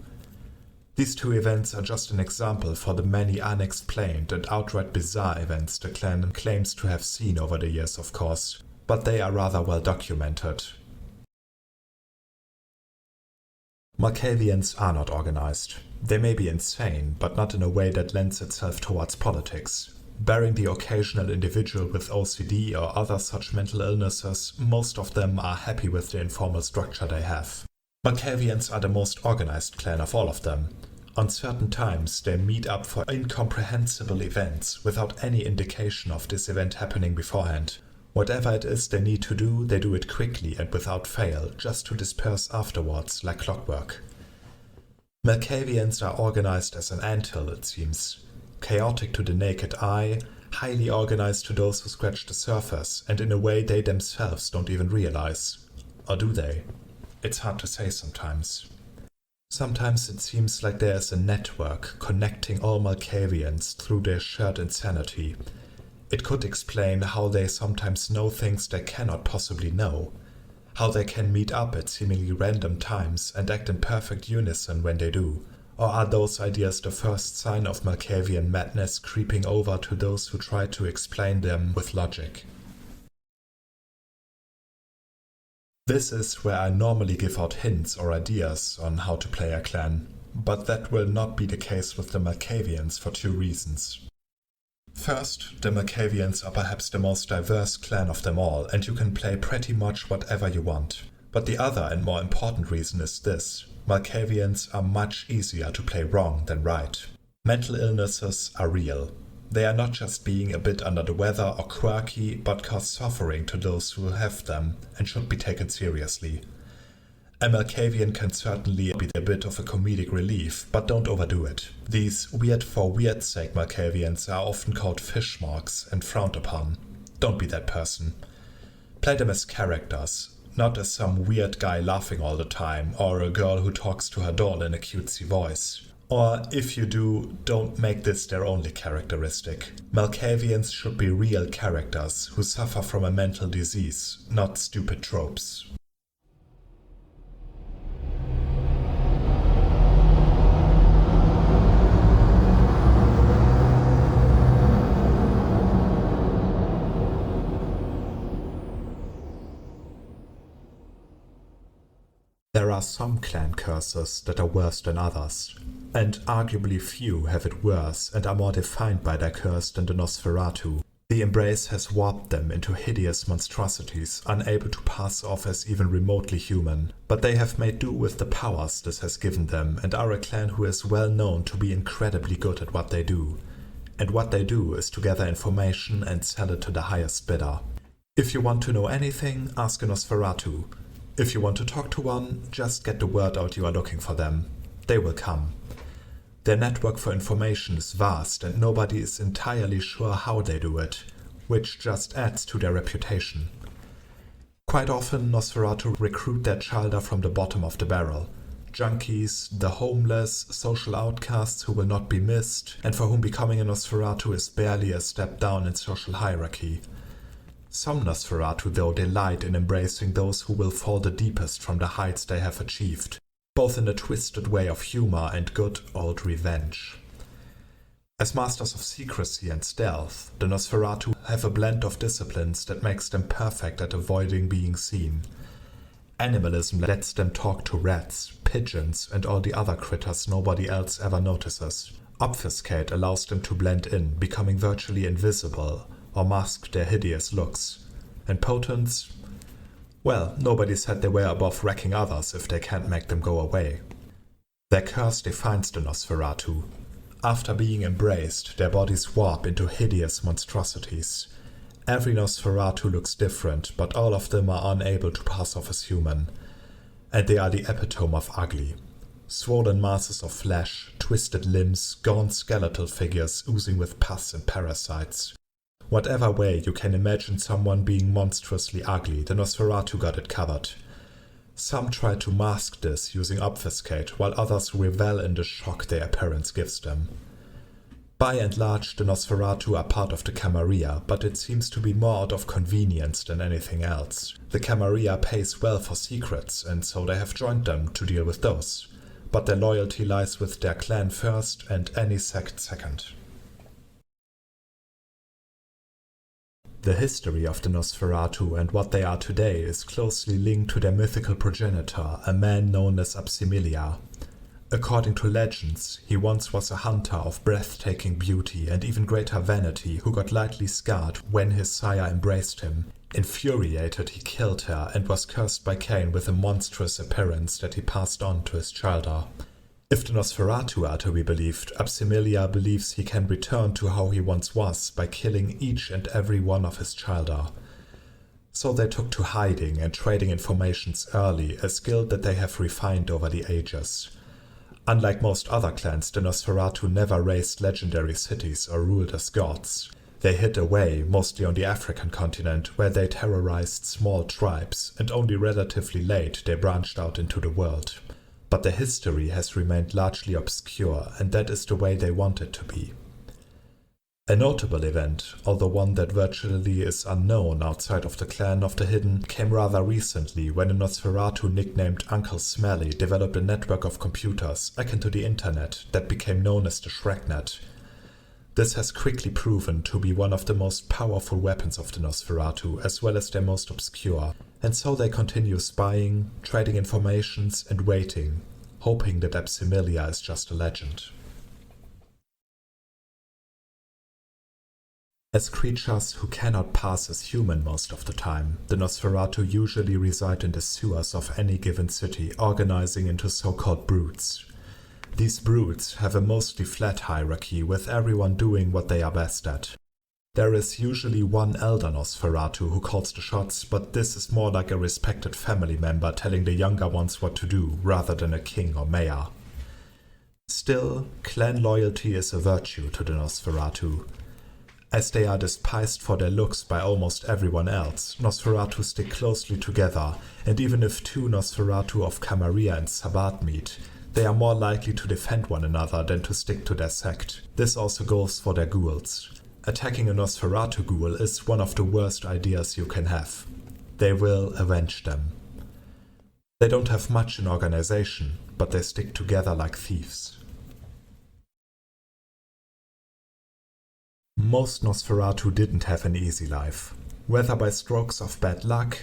These 2 events are just an example for the many unexplained and outright bizarre events the clan claims to have seen over the years, of course, but they are rather well documented. Malkavians are not organized. They may be insane, but not in a way that lends itself towards politics. Barring the occasional individual with OCD or other such mental illnesses, most of them are happy with the informal structure they have. Malkavians are the most organized clan of all of them. On certain times, they meet up for incomprehensible events without any indication of this event happening beforehand. Whatever it is they need to do, they do it quickly and without fail, just to disperse afterwards like clockwork. Malkavians are organized as an anthill, it seems. Chaotic to the naked eye, highly organized to those who scratch the surface, and in a way they themselves don't even realize. Or do they? It's hard to say sometimes. Sometimes it seems like there is a network connecting all Malkavians through their shared insanity. It could explain how they sometimes know things they cannot possibly know, how they can meet up at seemingly random times and act in perfect unison when they do. Or are those ideas the first sign of Malkavian madness creeping over to those who try to explain them with logic? This is where I normally give out hints or ideas on how to play a clan, but that will not be the case with the Malkavians for 2 reasons. First, the Malkavians are perhaps the most diverse clan of them all, and you can play pretty much whatever you want. But the other and more important reason is this: Malkavians are much easier to play wrong than right. Mental illnesses are real. They are not just being a bit under the weather or quirky, but cause suffering to those who have them and should be taken seriously. A Malkavian can certainly be a bit of a comedic relief, but don't overdo it. These weird for weird's sake Malkavians are often called fish marks and frowned upon. Don't be that person. Play them as characters, not as some weird guy laughing all the time, or a girl who talks to her doll in a cutesy voice. Or, if you do, don't make this their only characteristic. Malkavians should be real characters who suffer from a mental disease, not stupid tropes. There are some clan curses that are worse than others, and arguably few have it worse and are more defined by their curse than the Nosferatu. The embrace has warped them into hideous monstrosities, unable to pass off as even remotely human, but they have made do with the powers this has given them and are a clan who is well known to be incredibly good at what they do. And what they do is to gather information and sell it to the highest bidder. If you want to know anything, ask a Nosferatu. If you want to talk to one, just get the word out you are looking for them. They will come. Their network for information is vast and nobody is entirely sure how they do it, which just adds to their reputation. Quite often Nosferatu recruit their childer from the bottom of the barrel. Junkies, the homeless, social outcasts who will not be missed, and for whom becoming a Nosferatu is barely a step down in social hierarchy. Some Nosferatu, though, delight in embracing those who will fall the deepest from the heights they have achieved, both in a twisted way of humor and good old revenge. As masters of secrecy and stealth, the Nosferatu have a blend of disciplines that makes them perfect at avoiding being seen. Animalism lets them talk to rats, pigeons, and all the other critters nobody else ever notices. Obfuscate allows them to blend in, becoming virtually invisible, or mask their hideous looks. And potence? Well, nobody said they were above wrecking others if they can't make them go away. Their curse defines the Nosferatu. After being embraced, their bodies warp into hideous monstrosities. Every Nosferatu looks different, but all of them are unable to pass off as human. And they are the epitome of ugly. Swollen masses of flesh, twisted limbs, gaunt skeletal figures oozing with pus and parasites. Whatever way you can imagine someone being monstrously ugly, the Nosferatu got it covered. Some try to mask this using obfuscate, while others revel in the shock their appearance gives them. By and large, the Nosferatu are part of the Camarilla, but it seems to be more out of convenience than anything else. The Camarilla pays well for secrets, and so they have joined them to deal with those. But their loyalty lies with their clan first and any sect second. The history of the Nosferatu and what they are today is closely linked to their mythical progenitor, a man known as Absimilia. According to legends, he once was a hunter of breathtaking beauty and even greater vanity who got lightly scarred when his sire embraced him. Infuriated, he killed her and was cursed by Cain with a monstrous appearance that he passed on to his children. If the Nosferatu are to be believed, Absimilia believes he can return to how he once was by killing each and every one of his children. So they took to hiding and trading informations early, a skill that they have refined over the ages. Unlike most other clans, the Nosferatu never raised legendary cities or ruled as gods. They hid away, mostly on the African continent, where they terrorized small tribes, and only relatively late they branched out into the world. But their history has remained largely obscure, and that is the way they want it to be. A notable event, although one that virtually is unknown outside of the Clan of the Hidden, came rather recently when a Nosferatu nicknamed Uncle Smelly developed a network of computers akin to the internet that became known as the Shreknet. This has quickly proven to be one of the most powerful weapons of the Nosferatu, as well as their most obscure, and so they continue spying, trading informations, and waiting, hoping that Absimilia is just a legend. As creatures who cannot pass as human most of the time, the Nosferatu usually reside in the sewers of any given city, organizing into so-called broods. These broods have a mostly flat hierarchy, with everyone doing what they are best at. There is usually one elder Nosferatu who calls the shots, but this is more like a respected family member telling the younger ones what to do, rather than a king or mayor. Still, clan loyalty is a virtue to the Nosferatu. As they are despised for their looks by almost everyone else, Nosferatu stick closely together, and even if two Nosferatu of Camarilla and Sabbat meet, they are more likely to defend one another than to stick to their sect. This also goes for their ghouls. Attacking a Nosferatu ghoul is one of the worst ideas you can have. They will avenge them. They don't have much in organization, but they stick together like thieves. Most Nosferatu didn't have an easy life. Whether by strokes of bad luck,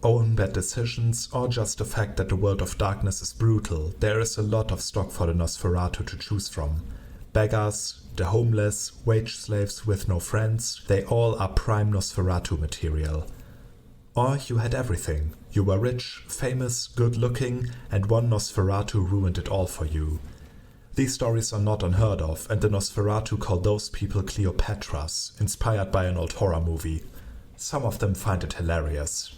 own bad decisions, or just the fact that the world of darkness is brutal, there is a lot of stock for the Nosferatu to choose from. Beggars, the homeless, wage slaves with no friends, they all are prime Nosferatu material. Or you had everything. You were rich, famous, good-looking, and one Nosferatu ruined it all for you. These stories are not unheard of, and the Nosferatu call those people Cleopatras, inspired by an old horror movie. Some of them find it hilarious.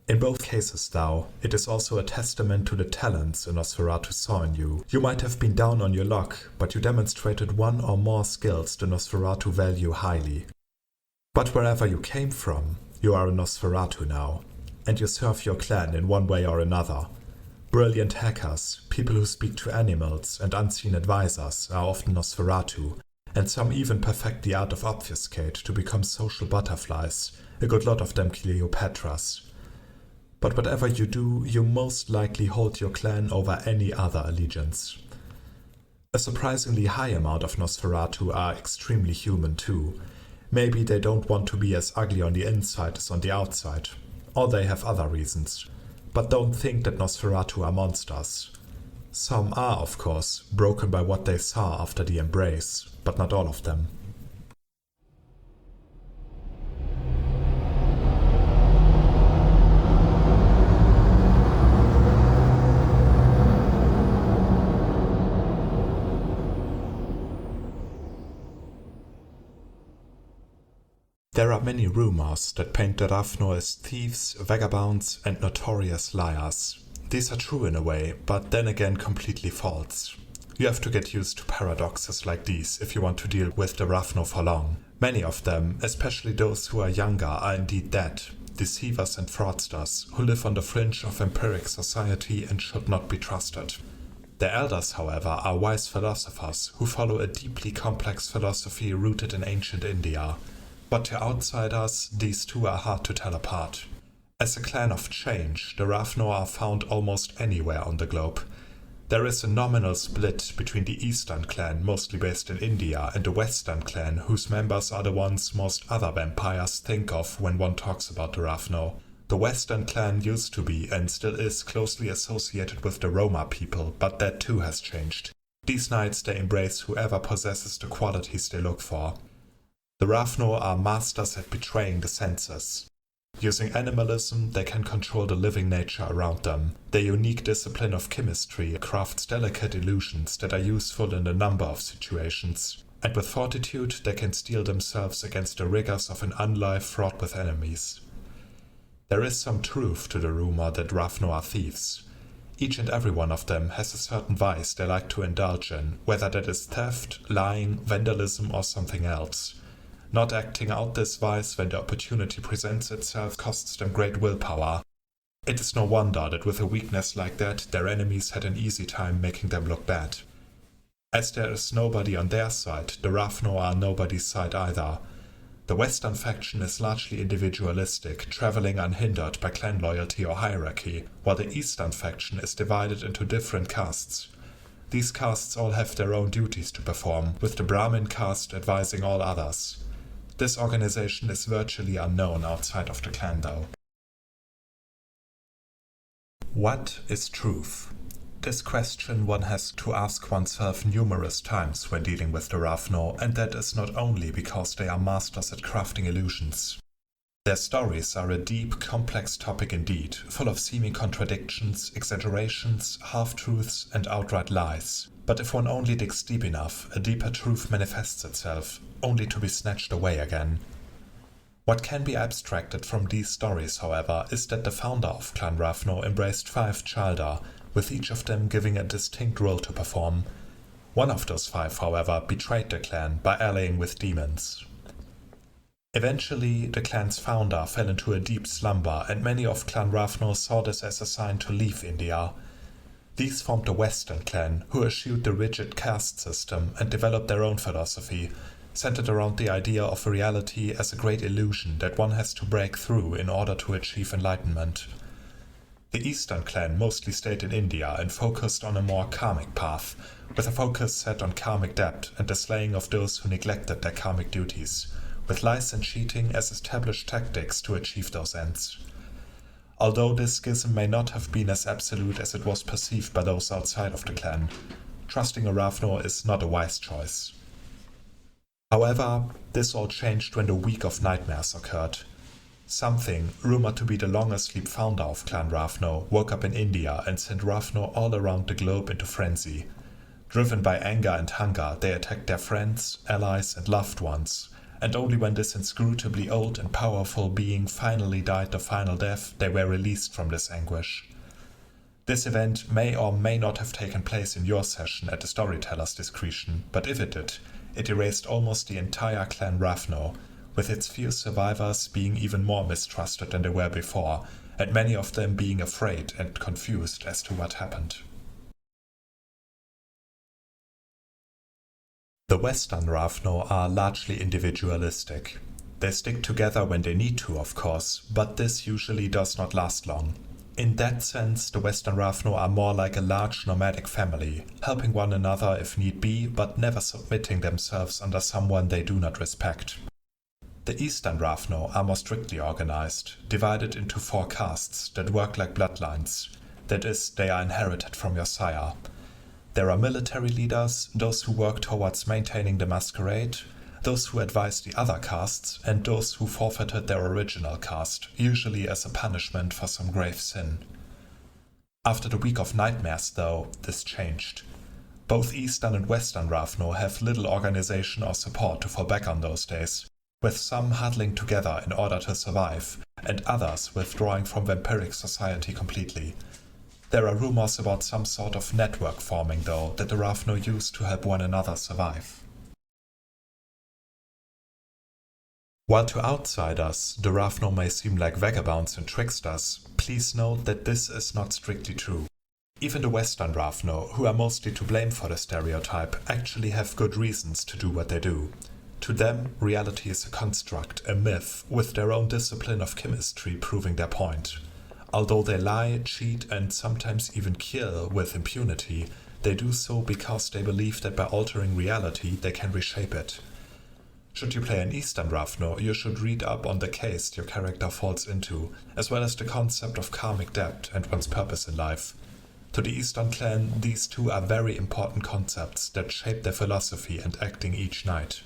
In both cases, though, it is also a testament to the talents a Nosferatu saw in you. You might have been down on your luck, but you demonstrated one or more skills the Nosferatu value highly. But wherever you came from, you are a Nosferatu now, and you serve your clan in one way or another. Brilliant hackers, people who speak to animals, and unseen advisors are often Nosferatu, and some even perfect the art of obfuscate to become social butterflies, a good lot of them Cleopatras. But whatever you do, you most likely hold your clan over any other allegiance. A surprisingly high amount of Nosferatu are extremely human too. Maybe they don't want to be as ugly on the inside as on the outside, or they have other reasons. But don't think that Nosferatu are monsters. Some are, of course, broken by what they saw after the embrace, but not all of them. There are many rumors that paint the Ravnos as thieves, vagabonds, and notorious liars. These are true in a way, but then again completely false. You have to get used to paradoxes like these if you want to deal with the Ravno for long. Many of them, especially those who are younger, are indeed dead, deceivers and fraudsters, who live on the fringe of empiric society and should not be trusted. Their elders, however, are wise philosophers who follow a deeply complex philosophy rooted in ancient India. But to outsiders, these two are hard to tell apart. As a clan of change, the Ravno are found almost anywhere on the globe. There is a nominal split between the Eastern clan, mostly based in India, and the Western clan, whose members are the ones most other vampires think of when one talks about the Ravno. The Western clan used to be, and still is, closely associated with the Roma people, but that too has changed. These knights they embrace whoever possesses the qualities they look for. The Ravno are masters at betraying the senses. Using animalism, they can control the living nature around them. Their unique discipline of chemistry crafts delicate illusions that are useful in a number of situations. And with fortitude, they can steel themselves against the rigors of an unlife fraught with enemies. There is some truth to the rumor that Ravno are thieves. Each and every one of them has a certain vice they like to indulge in, whether that is theft, lying, vandalism, or something else. Not acting out this vice when the opportunity presents itself costs them great willpower. It is no wonder that with a weakness like that, their enemies had an easy time making them look bad. As there is nobody on their side, the Ravno are nobody's side either. The Western faction is largely individualistic, traveling unhindered by clan loyalty or hierarchy, while the Eastern faction is divided into different castes. These castes all have their own duties to perform, with the Brahmin caste advising all others. This organization is virtually unknown outside of the clan though. What is truth? This question one has to ask oneself numerous times when dealing with the Ravno, and that is not only because they are masters at crafting illusions. Their stories are a deep, complex topic indeed, full of seeming contradictions, exaggerations, half-truths, and outright lies. But if one only digs deep enough, a deeper truth manifests itself, only to be snatched away again. What can be abstracted from these stories, however, is that the founder of Clan Ravno embraced 5 Chaldar, with each of them giving a distinct role to perform. One of those 5, however, betrayed the clan by allying with demons. Eventually, the clan's founder fell into a deep slumber, and many of Clan Ravno saw this as a sign to leave India. These formed the Western clan, who eschewed the rigid caste system and developed their own philosophy, centered around the idea of reality as a great illusion that one has to break through in order to achieve enlightenment. The Eastern clan mostly stayed in India and focused on a more karmic path, with a focus set on karmic debt and the slaying of those who neglected their karmic duties, with lies and cheating as established tactics to achieve those ends. Although this schism may not have been as absolute as it was perceived by those outside of the clan, trusting a Ravno is not a wise choice. However, this all changed when the Week of Nightmares occurred. Something, rumored to be the longer-sleep founder of Clan Ravno, woke up in India and sent Ravno all around the globe into frenzy. Driven by anger and hunger, they attacked their friends, allies, and loved ones, and only when this inscrutably old and powerful being finally died the final death, they were released from this anguish. This event may or may not have taken place in your session at the storyteller's discretion, but if it did, it erased almost the entire Clan Ravno, with its few survivors being even more mistrusted than they were before, and many of them being afraid and confused as to what happened. The Western Ravno are largely individualistic. They stick together when they need to, of course, but this usually does not last long. In that sense, the Western Ravno are more like a large nomadic family, helping one another if need be, but never submitting themselves under someone they do not respect. The Eastern Ravno are more strictly organized, divided into 4 castes that work like bloodlines. That is, they are inherited from your sire. There are military leaders, those who work towards maintaining the Masquerade, those who advise the other castes, and those who forfeited their original caste, usually as a punishment for some grave sin. After the Week of Nightmares, though, this changed. Both Eastern and Western Ravno have little organization or support to fall back on those days. with some huddling together in order to survive, and others withdrawing from vampiric society completely. There are rumors about some sort of network forming, though, that the Ravnos use to help one another survive. While to outsiders the Ravnos may seem like vagabonds and tricksters, please note that this is not strictly true. Even the Western Ravnos, who are mostly to blame for the stereotype, actually have good reasons to do what they do. To them, reality is a construct, a myth, with their own discipline of chemistry proving their point. Although they lie, cheat, and sometimes even kill with impunity, they do so because they believe that by altering reality they can reshape it. Should you play an Eastern Ravnos, you should read up on the caste your character falls into, as well as the concept of karmic debt and one's purpose in life. To the Eastern clan, these two are very important concepts that shape their philosophy and acting each night.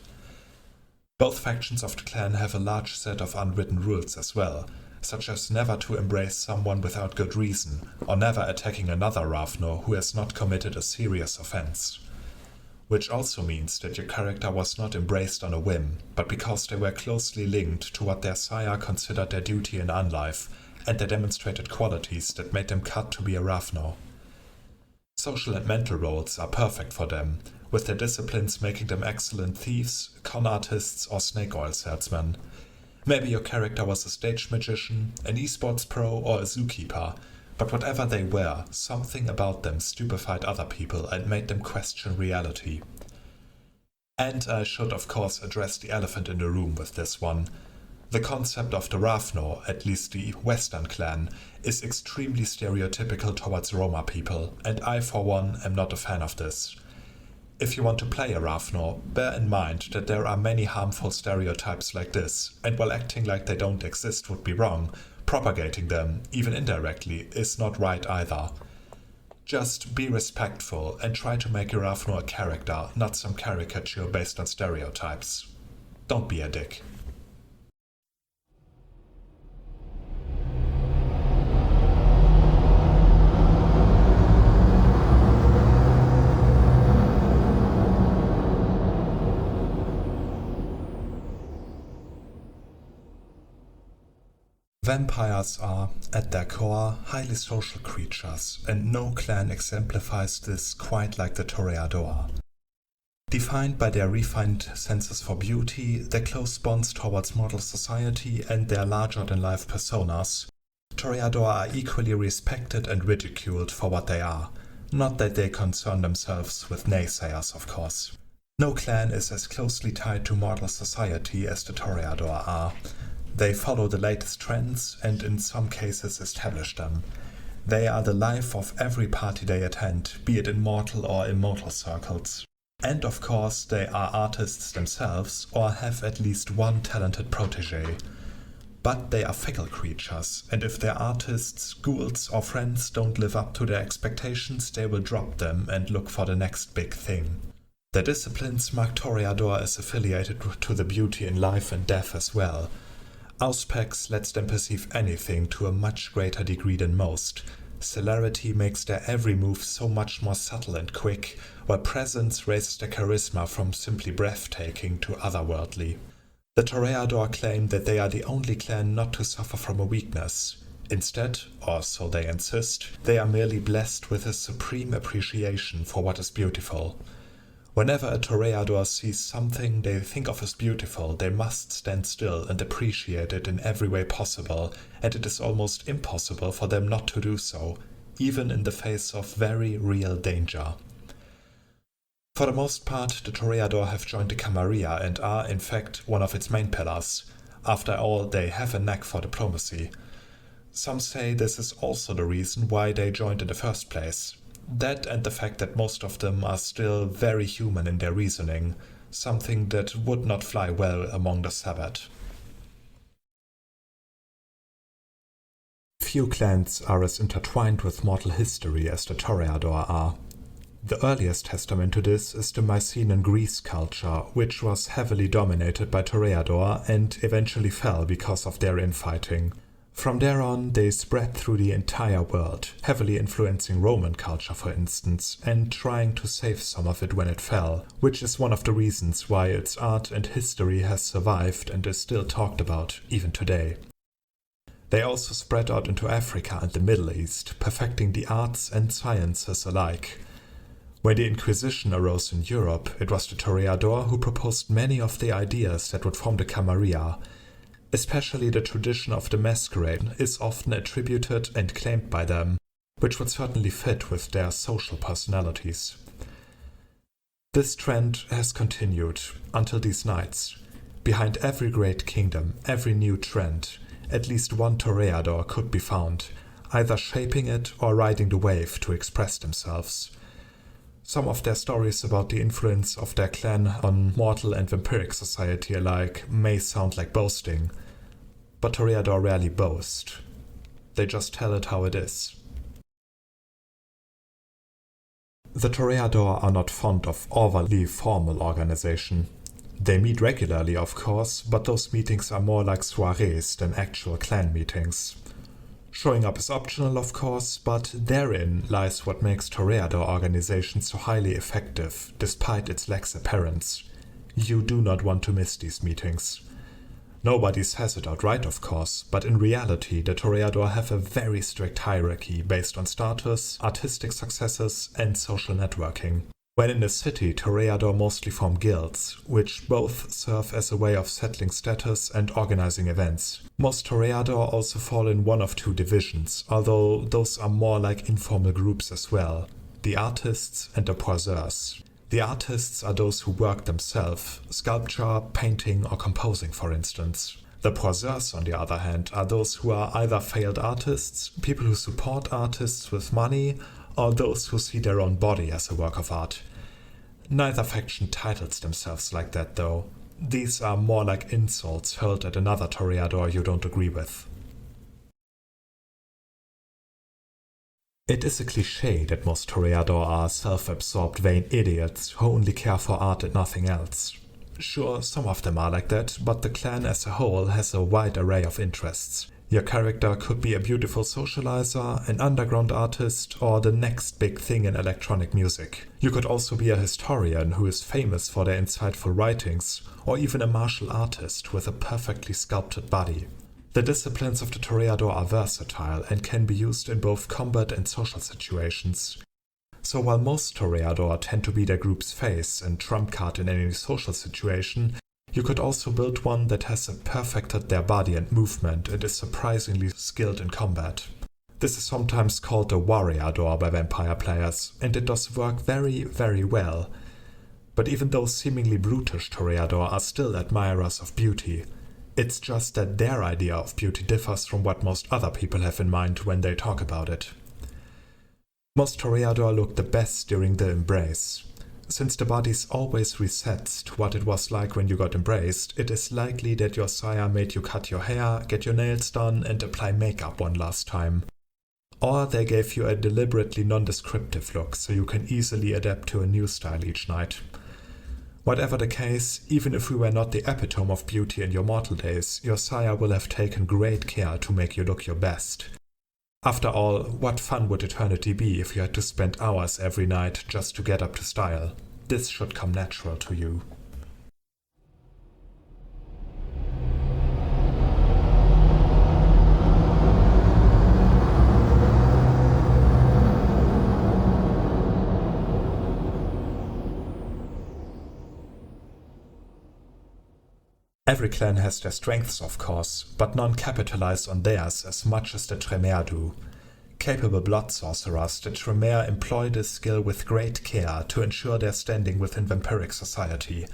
Both factions of the clan have a large set of unwritten rules as well, such as never to embrace someone without good reason, or never attacking another Ravnos who has not committed a serious offense. Which also means that your character was not embraced on a whim, but because they were closely linked to what their sire considered their duty in unlife, and their demonstrated qualities that made them cut to be a Ravnos. Social and mental roles are perfect for them, with their disciplines making them excellent thieves, con artists, or snake oil salesmen. Maybe your character was a stage magician, an esports pro, or a zookeeper, but whatever they were, something about them stupefied other people and made them question reality. And I should of course address the elephant in the room with this one. The concept of the Ravnos, at least the Western clan, is extremely stereotypical towards Roma people, and I for one am not a fan of this. If you want to play a Ravnos, bear in mind that there are many harmful stereotypes like this, and while acting like they don't exist would be wrong, propagating them, even indirectly, is not right either. Just be respectful and try to make your Ravnos a character, not some caricature based on stereotypes. Don't be a dick. Vampires are, at their core, highly social creatures, and no clan exemplifies this quite like the Toreador. Defined by their refined senses for beauty, their close bonds towards model society, and their larger-than-life personas, Toreador are equally respected and ridiculed for what they are. Not that they concern themselves with naysayers, of course. No clan is as closely tied to model society as the Toreador are. They follow the latest trends and in some cases establish them. They are the life of every party they attend, be it in mortal or immortal circles. And of course they are artists themselves or have at least one talented protege. But they are fickle creatures, and if their artists, ghouls or friends don't live up to their expectations, they will drop them and look for the next big thing. Their disciplines mark Toreador as affiliated to the beauty in life and death as well. Auspex lets them perceive anything to a much greater degree than most. Celerity makes their every move so much more subtle and quick, while presence raises their charisma from simply breathtaking to otherworldly. The Toreador claim that they are the only clan not to suffer from a weakness. Instead, or so they insist, they are merely blessed with a supreme appreciation for what is beautiful. Whenever a Toreador sees something they think of as beautiful, they must stand still and appreciate it in every way possible, and it is almost impossible for them not to do so, even in the face of very real danger. For the most part, the Toreador have joined the Camarilla and are, in fact, one of its main pillars. After all, they have a knack for diplomacy. Some say this is also the reason why they joined in the first place. That and the fact that most of them are still very human in their reasoning, something that would not fly well among the Sabbat. Few clans are as intertwined with mortal history as the Toreador are. The earliest testament to this is the Mycenaean Greece culture, which was heavily dominated by Toreador and eventually fell because of their infighting. From there on, they spread through the entire world, heavily influencing Roman culture, for instance, and trying to save some of it when it fell, which is one of the reasons why its art and history has survived and is still talked about, even today. They also spread out into Africa and the Middle East, perfecting the arts and sciences alike. When the Inquisition arose in Europe, it was the Toreador who proposed many of the ideas that would form the Camarilla. Especially the tradition of the Masquerade is often attributed and claimed by them, which would certainly fit with their social personalities. This trend has continued until these nights. Behind every great kingdom, every new trend, at least one Toreador could be found, either shaping it or riding the wave to express themselves. Some of their stories about the influence of their clan on mortal and vampiric society alike may sound like boasting, but Toreador rarely boast. They just tell it how it is. The Toreador are not fond of overly formal organization. They meet regularly, of course, but those meetings are more like soirees than actual clan meetings. Showing up is optional, of course, but therein lies what makes Toreador organization so highly effective, despite its lax appearance. You do not want to miss these meetings. Nobody says it outright, of course, but in reality the Toreador have a very strict hierarchy based on status, artistic successes, and social networking. When in a city, Toreador mostly form guilds, which both serve as a way of settling status and organizing events. Most Toreador also fall in one of two divisions, although those are more like informal groups as well: the artists and the poseurs. The artists are those who work themselves, sculpture, painting, or composing, for instance. The poseurs, on the other hand, are those who are either failed artists, people who support artists with money, or those who see their own body as a work of art. Neither faction titles themselves like that, though. These are more like insults hurled at another Toreador you don't agree with. It is a cliché that most Toreador are self-absorbed vain idiots who only care for art and nothing else. Sure, some of them are like that, but the clan as a whole has a wide array of interests. Your character could be a beautiful socializer, an underground artist, or the next big thing in electronic music. You could also be a historian who is famous for their insightful writings, or even a martial artist with a perfectly sculpted body. The disciplines of the Toreador are versatile and can be used in both combat and social situations. So while most Toreador tend to be their group's face and trump card in any social situation, you could also build one that has perfected their body and movement and is surprisingly skilled in combat. This is sometimes called a warrior-dor by vampire players, and it does work very, very well. But even those seemingly brutish Toreador are still admirers of beauty. It's just that their idea of beauty differs from what most other people have in mind when they talk about it. Most Toreador look the best during the embrace. Since the body always resets to what it was like when you got embraced, it is likely that your sire made you cut your hair, get your nails done, and apply makeup one last time. Or they gave you a deliberately non-descriptive look so you can easily adapt to a new style each night. Whatever the case, even if we were not the epitome of beauty in your mortal days, your sire will have taken great care to make you look your best. After all, what fun would eternity be if you had to spend hours every night just to get up to style? This should come natural to you. Every clan has their strengths, of course, but none capitalize on theirs as much as the Tremere do. Capable blood sorcerers, the Tremere employ this skill with great care to ensure their standing within vampiric society.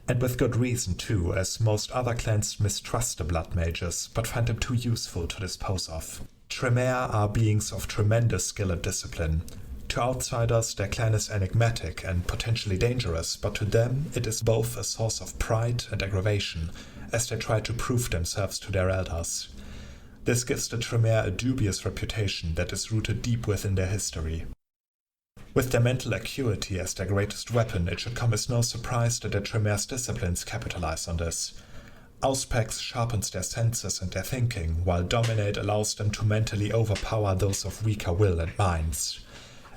And with good reason too, as most other clans mistrust the blood mages, but find them too useful to dispose of. Tremere are beings of tremendous skill and discipline. To outsiders, their clan is enigmatic and potentially dangerous, but to them it is both a source of pride and aggravation, as they try to prove themselves to their elders. This gives the Tremere a dubious reputation that is rooted deep within their history. With their mental acuity as their greatest weapon, it should come as no surprise that the Tremere's disciplines capitalize on this. Auspex sharpens their senses and their thinking, while Dominate allows them to mentally overpower those of weaker will and minds.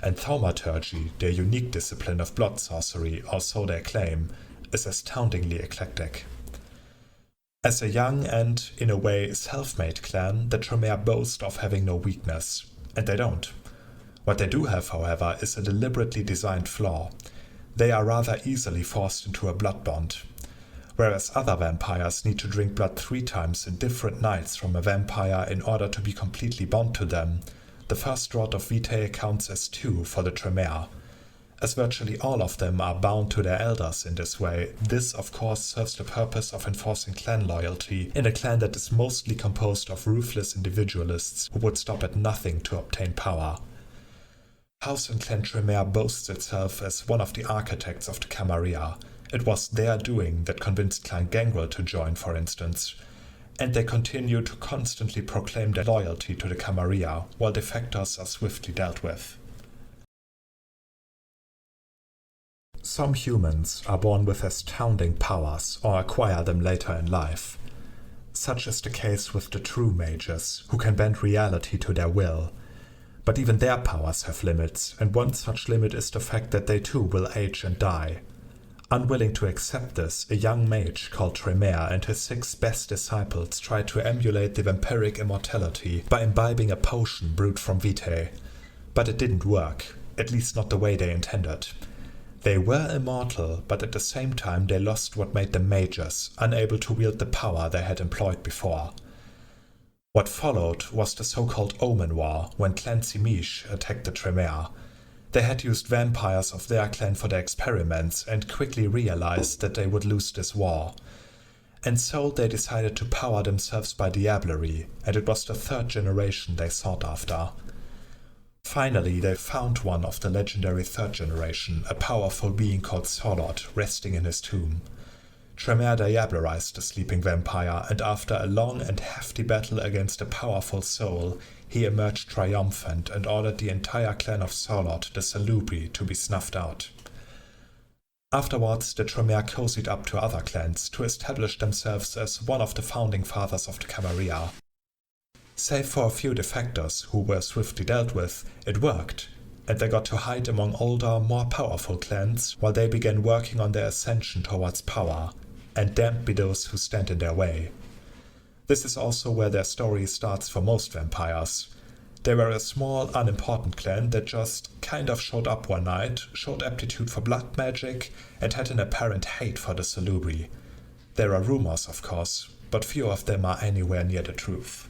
And Thaumaturgy, their unique discipline of blood sorcery, or so they claim, is astoundingly eclectic. As a young and, in a way, self-made clan, the Tremere boast of having no weakness, and they don't. What they do have, however, is a deliberately designed flaw. They are rather easily forced into a blood bond. Whereas other vampires need to drink blood 3 times in different nights from a vampire in order to be completely bound to them, the first draught of vitae counts as 2 for the Tremere. As virtually all of them are bound to their elders in this way, this of course serves the purpose of enforcing clan loyalty in a clan that is mostly composed of ruthless individualists who would stop at nothing to obtain power. House and Clan Tremere boasts itself as one of the architects of the Camarilla. It was their doing that convinced Clan Gangrel to join, for instance, and they continue to constantly proclaim their loyalty to the Camarilla, while defectors are swiftly dealt with. Some humans are born with astounding powers or acquire them later in life. Such is the case with the true mages, who can bend reality to their will. But even their powers have limits, and one such limit is the fact that they too will age and die. Unwilling to accept this, a young mage called Tremere and his 6 best disciples tried to emulate the vampiric immortality by imbibing a potion brewed from vitae. But it didn't work, at least not the way they intended. They were immortal, but at the same time they lost what made them mages, unable to wield the power they had employed before. What followed was the so-called Omen War, when Clan Tzimisce attacked the Tremere. They had used vampires of their clan for their experiments and quickly realized that they would lose this war. And so they decided to power themselves by diablerie, and it was the 3rd generation they sought after. Finally, they found one of the legendary 3rd generation, a powerful being called Solot, resting in his tomb. Tremere diablerized the sleeping vampire, and after a long and hefty battle against a powerful soul, he emerged triumphant and ordered the entire clan of Solot, the Salubri, to be snuffed out. Afterwards, the Tremere cozied up to other clans to establish themselves as one of the founding fathers of the Camarilla. Save for a few defectors who were swiftly dealt with, it worked, and they got to hide among older, more powerful clans while they began working on their ascension towards power, and damned be those who stand in their way. This is also where their story starts for most vampires. They were a small, unimportant clan that just kind of showed up one night, showed aptitude for blood magic, and had an apparent hate for the Salubri. There are rumors, of course, but few of them are anywhere near the truth.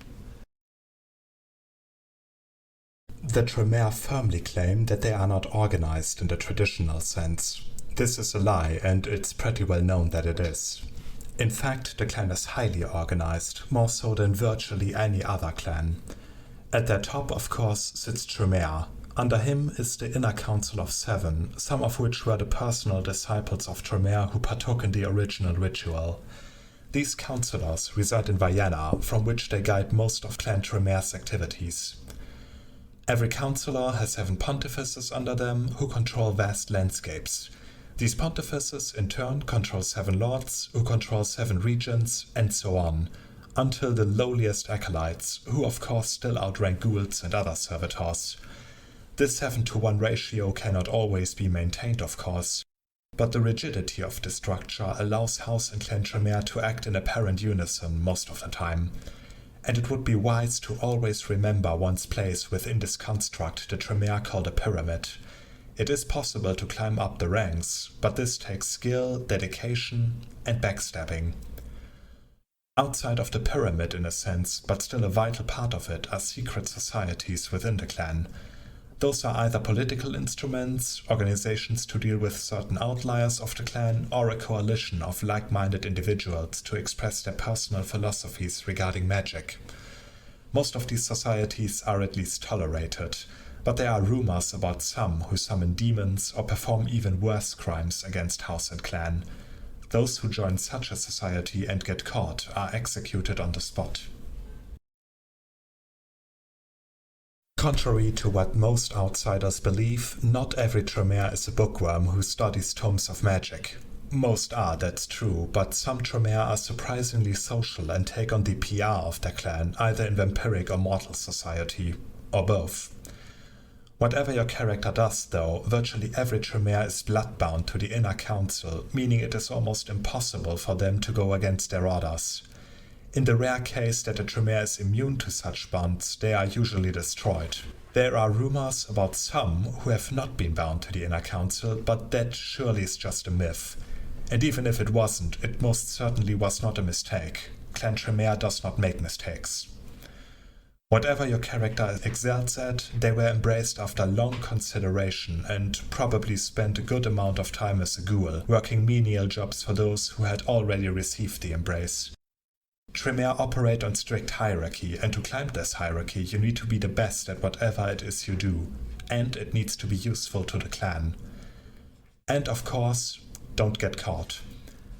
The Tremere firmly claim that they are not organized in the traditional sense. This is a lie, and it's pretty well known that it is. In fact, the clan is highly organized, more so than virtually any other clan. At their top, of course, sits Tremere. Under him is the inner council of 7, some of which were the personal disciples of Tremere who partook in the original ritual. These councillors reside in Vienna, from which they guide most of Clan Tremere's activities. Every councillor has 7 pontifices under them who control vast landscapes. These pontifices in turn control 7 lords who control 7 regions, and so on, until the lowliest acolytes, who of course still outrank ghouls and other servitors. This 7-to-1 ratio cannot always be maintained, of course, but the rigidity of this structure allows House and Clan Tremere to act in apparent unison most of the time. And it would be wise to always remember one's place within this construct the Tremere called a pyramid. It is possible to climb up the ranks, but this takes skill, dedication, and backstabbing. Outside of the pyramid in a sense, but still a vital part of it, are secret societies within the clan. Those are either political instruments, organizations to deal with certain outliers of the clan, or a coalition of like-minded individuals to express their personal philosophies regarding magic. Most of these societies are at least tolerated, but there are rumors about some who summon demons or perform even worse crimes against house and clan. Those who join such a society and get caught are executed on the spot. Contrary to what most outsiders believe, not every Tremere is a bookworm who studies tomes of magic. Most are, that's true, but some Tremere are surprisingly social and take on the PR of their clan, either in vampiric or mortal society, or both. Whatever your character does, though, virtually every Tremere is bloodbound to the inner council, meaning it is almost impossible for them to go against their orders. In the rare case that a Tremere is immune to such bonds, they are usually destroyed. There are rumors about some who have not been bound to the inner council, but that surely is just a myth. And even if it wasn't, it most certainly was not a mistake. Clan Tremere does not make mistakes. Whatever your character excels at, they were embraced after long consideration and probably spent a good amount of time as a ghoul, working menial jobs for those who had already received the embrace. Tremere operate on strict hierarchy, and to climb this hierarchy you need to be the best at whatever it is you do, and it needs to be useful to the clan. And of course, don't get caught.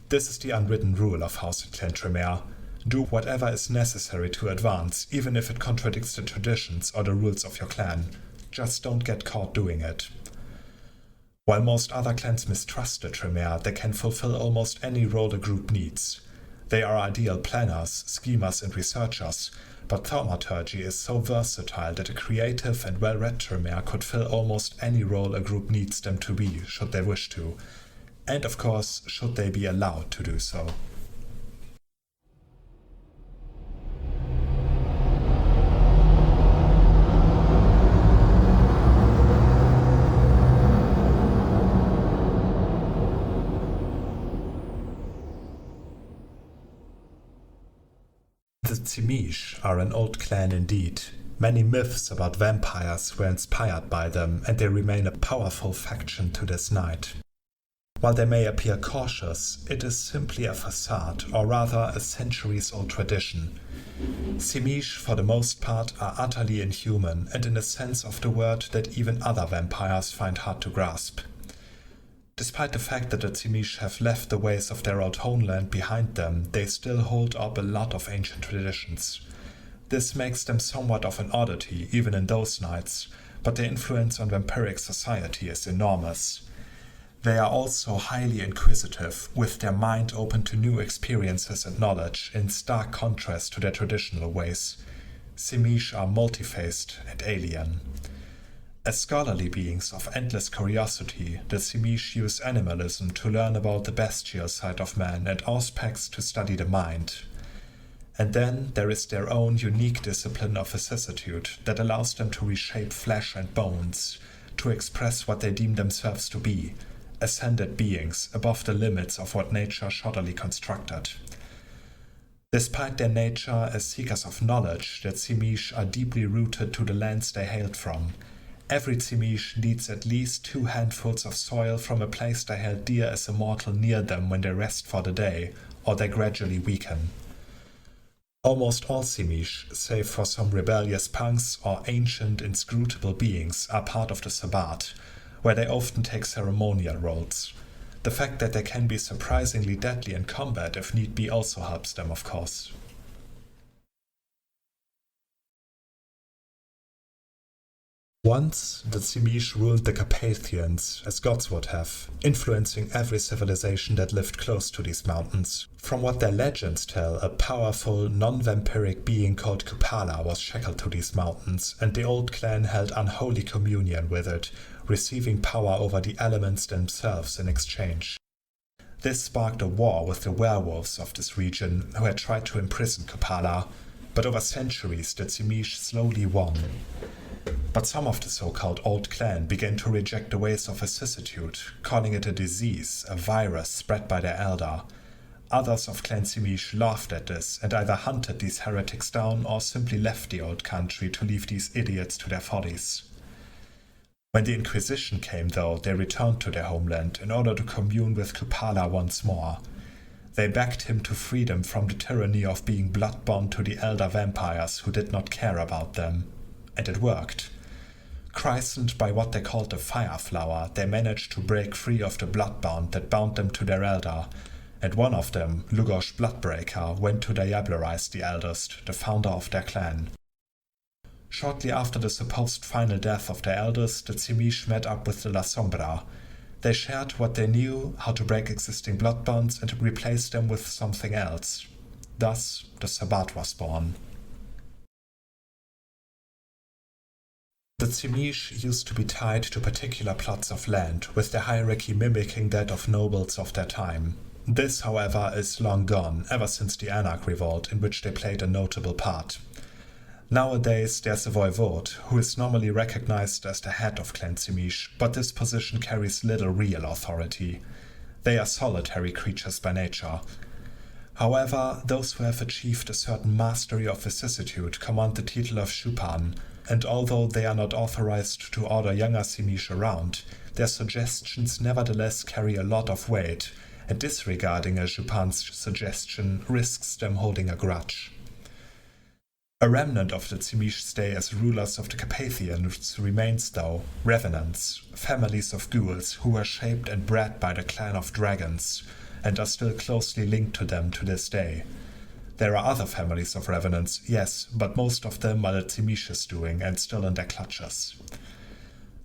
This is the unwritten rule of House and Clan Tremere. Do whatever is necessary to advance, even if it contradicts the traditions or the rules of your clan. Just don't get caught doing it. While most other clans mistrust the Tremere, they can fulfill almost any role the group needs. They are ideal planners, schemers and researchers, but thaumaturgy is so versatile that a creative and well-read Tremere could fill almost any role a group needs them to be, should they wish to. And of course, should they be allowed to do so. The Tzimisce are an old clan indeed. Many myths about vampires were inspired by them, and they remain a powerful faction to this night. While they may appear cautious, it is simply a facade, or rather a centuries-old tradition. Tzimisce, for the most part, are utterly inhuman, and in a sense of the word that even other vampires find hard to grasp. Despite the fact that the Tzimisce have left the ways of their old homeland behind them, they still hold up a lot of ancient traditions. This makes them somewhat of an oddity, even in those nights, but their influence on vampiric society is enormous. They are also highly inquisitive, with their mind open to new experiences and knowledge, in stark contrast to their traditional ways. Tzimisce are multi-faced and alien. As scholarly beings of endless curiosity, the Tzimisce use animalism to learn about the bestial side of man and auspex to study the mind. And then there is their own unique discipline of vicissitude that allows them to reshape flesh and bones, to express what they deem themselves to be, ascended beings above the limits of what nature shoddily constructed. Despite their nature as seekers of knowledge, the Tzimisce are deeply rooted to the lands they hailed from. Every Tzimisce needs at least 2 handfuls of soil from a place they held dear as a mortal near them when they rest for the day, or they gradually weaken. Almost all Tzimisce, save for some rebellious punks or ancient inscrutable beings, are part of the Sabbat, where they often take ceremonial roles. The fact that they can be surprisingly deadly in combat if need be also helps them, of course. Once, the Tzimisce ruled the Carpathians, as gods would have, influencing every civilization that lived close to these mountains. From what their legends tell, a powerful, non-vampiric being called Kupala was shackled to these mountains, and the old clan held unholy communion with it, receiving power over the elements themselves in exchange. This sparked a war with the werewolves of this region, who had tried to imprison Kupala, but over centuries the Tzimisce slowly won. But some of the so-called Old Clan began to reject the ways of vicissitude, calling it a disease, a virus spread by their elder. Others of Clan Tzimisce laughed at this and either hunted these heretics down or simply left the old country to leave these idiots to their follies. When the Inquisition came, though, they returned to their homeland in order to commune with Kupala once more. They begged him to free them from the tyranny of being blood-bound to the elder vampires who did not care about them. And it worked. Christened by what they called the Fire Flower, they managed to break free of the bloodbound that bound them to their elder, and one of them, Lugos Bloodbreaker, went to diabolise the eldest, the founder of their clan. Shortly after the supposed final death of their eldest, the Tzimisce met up with the Lasombra. They shared what they knew, how to break existing blood bonds and to replace them with something else. Thus, the Sabbat was born. The Tzimisce used to be tied to particular plots of land, with their hierarchy mimicking that of nobles of their time. This, however, is long gone, ever since the Anarch Revolt, in which they played a notable part. Nowadays, there's a voivode, who is normally recognized as the head of Clan Tzimisce, but this position carries little real authority. They are solitary creatures by nature. However, those who have achieved a certain mastery of vicissitude command the title of Shupan, and although they are not authorized to order younger Tzimisce around, their suggestions nevertheless carry a lot of weight, and disregarding a Shupan's suggestion risks them holding a grudge. A remnant of the Tzimisce stay as rulers of the Carpathians remains though, revenants, families of ghouls who were shaped and bred by the clan of dragons, and are still closely linked to them to this day. There are other families of revenants, yes, but most of them are the Tzimisce's doing and still in their clutches.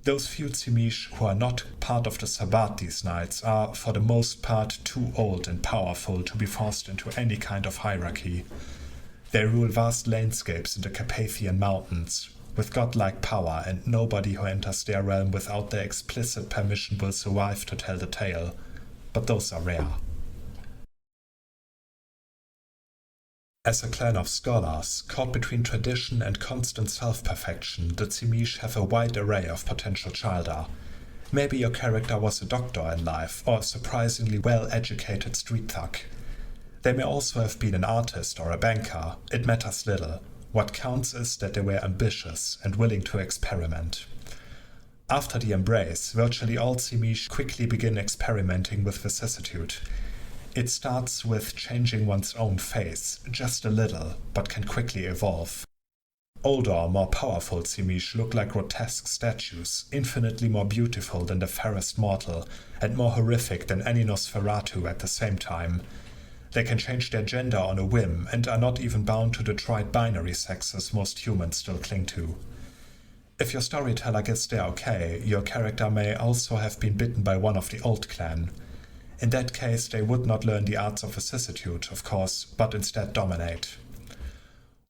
Those few Tzimisce who are not part of the Sabbat these nights are, for the most part, too old and powerful to be forced into any kind of hierarchy. They rule vast landscapes in the Carpathian Mountains, with godlike power, and nobody who enters their realm without their explicit permission will survive to tell the tale. But those are rare. As a clan of scholars, caught between tradition and constant self-perfection, the Tzimisce have a wide array of potential childer. Maybe your character was a doctor in life, or a surprisingly well-educated street thug. They may also have been an artist or a banker, it matters little. What counts is that they were ambitious and willing to experiment. After the embrace, virtually all Tzimisce quickly begin experimenting with vicissitude. It starts with changing one's own face, just a little, but can quickly evolve. Older, more powerful Tzimisce look like grotesque statues, infinitely more beautiful than the fairest mortal, and more horrific than any Nosferatu at the same time. They can change their gender on a whim, and are not even bound to the tried binary sexes most humans still cling to. If your storyteller gets there okay, your character may also have been bitten by one of the old clan. In that case, they would not learn the arts of vicissitude, of course, but instead dominate.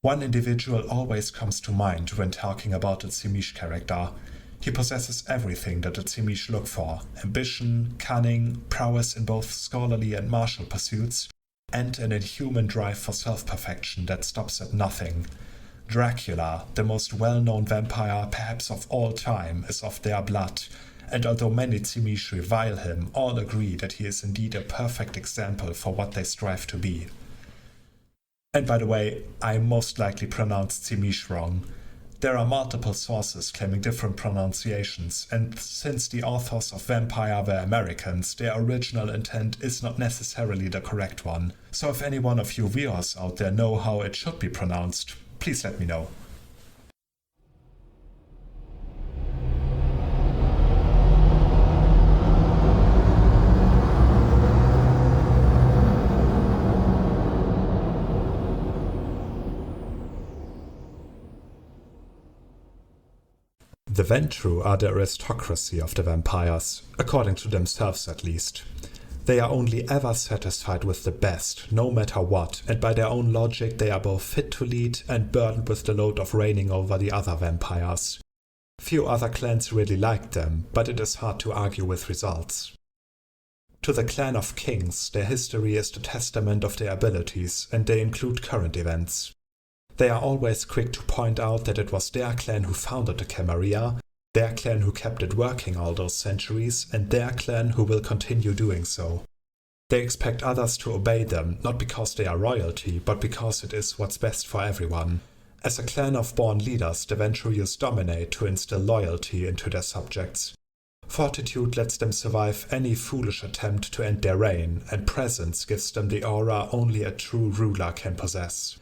One individual always comes to mind when talking about a Tzimisce character. He possesses everything that the Tzimisce look for: ambition, cunning, prowess in both scholarly and martial pursuits, and an inhuman drive for self-perfection that stops at nothing. Dracula, the most well-known vampire perhaps of all time, is of their blood, and although many Tzimisce revile him, all agree that he is indeed a perfect example for what they strive to be. And by the way, I most likely pronounced Tzimisce wrong. There are multiple sources claiming different pronunciations, and since the authors of Vampire were Americans, their original intent is not necessarily the correct one. So if any one of you viewers out there know how it should be pronounced, please let me know. The Ventrue are the aristocracy of the vampires, according to themselves at least. They are only ever satisfied with the best, no matter what, and by their own logic they are both fit to lead and burdened with the load of reigning over the other vampires. Few other clans really like them, but it is hard to argue with results. To the clan of kings, their history is the testament of their abilities, and they include current events. They are always quick to point out that it was their clan who founded the Camarilla, their clan who kept it working all those centuries, and their clan who will continue doing so. They expect others to obey them, not because they are royalty, but because it is what's best for everyone. As a clan of born leaders, the Ventrues dominate to instill loyalty into their subjects. Fortitude lets them survive any foolish attempt to end their reign, and presence gives them the aura only a true ruler can possess.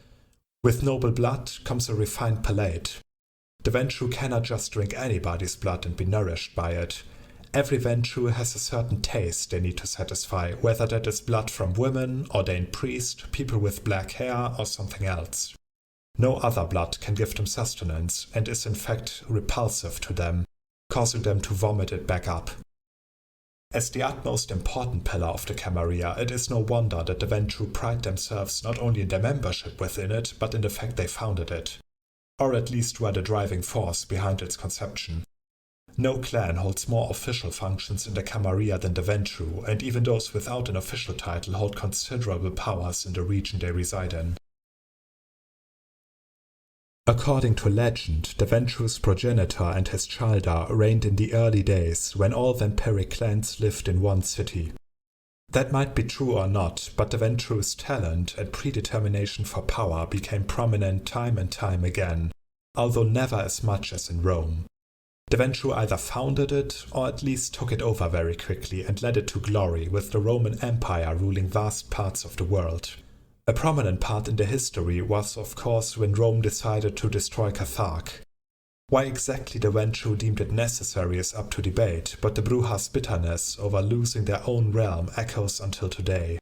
With noble blood comes a refined palate. The Ventrue cannot just drink anybody's blood and be nourished by it. Every Ventrue has a certain taste they need to satisfy, whether that is blood from women, ordained priest, people with black hair, or something else. No other blood can give them sustenance, and is in fact repulsive to them, causing them to vomit it back up. As the utmost important pillar of the Camarilla, it is no wonder that the Ventrue pride themselves not only in their membership within it, but in the fact they founded it, or at least were the driving force behind its conception. No clan holds more official functions in the Camarilla than the Ventrue, and even those without an official title hold considerable powers in the region they reside in. According to legend, the Ventrue's progenitor and his childer reigned in the early days when all vampiric clans lived in one city. That might be true or not, but the Ventrue's talent and predetermination for power became prominent time and time again, although never as much as in Rome. The Ventrue either founded it, or at least took it over very quickly and led it to glory, with the Roman Empire ruling vast parts of the world. A prominent part in the history was, of course, when Rome decided to destroy Carthage. Why exactly the Ventrue deemed it necessary is up to debate, but the Brujah's bitterness over losing their own realm echoes until today.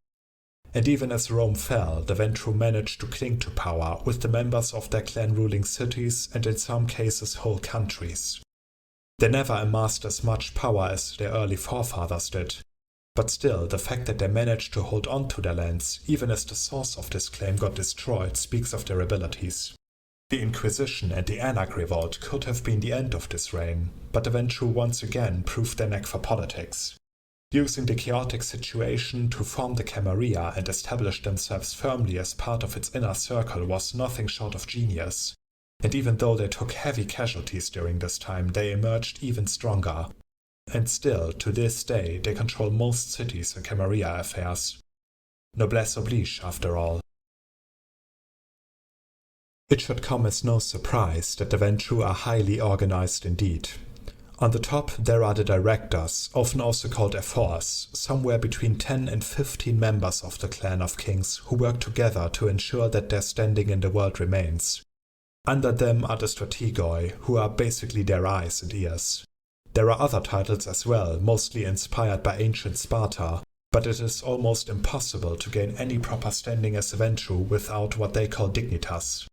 And even as Rome fell, the Ventrue managed to cling to power, with the members of their clan ruling cities and in some cases whole countries. They never amassed as much power as their early forefathers did, but still, the fact that they managed to hold on to their lands, even as the source of this claim got destroyed, speaks of their abilities. The Inquisition and the Anarch Revolt could have been the end of this reign, but the Ventrue once again proved their knack for politics. Using the chaotic situation to form the Camarilla and establish themselves firmly as part of its inner circle was nothing short of genius. And even though they took heavy casualties during this time, they emerged even stronger. And still, to this day, they control most cities and Camarilla affairs. Noblesse oblige, after all. It should come as no surprise that the Ventrue are highly organized indeed. On the top there are the directors, often also called ephors, somewhere between 10 and 15 members of the Clan of Kings who work together to ensure that their standing in the world remains. Under them are the strategoi, who are basically their eyes and ears. There are other titles as well, mostly inspired by ancient Sparta, but it is almost impossible to gain any proper standing as a Ventrue without what they call dignitas.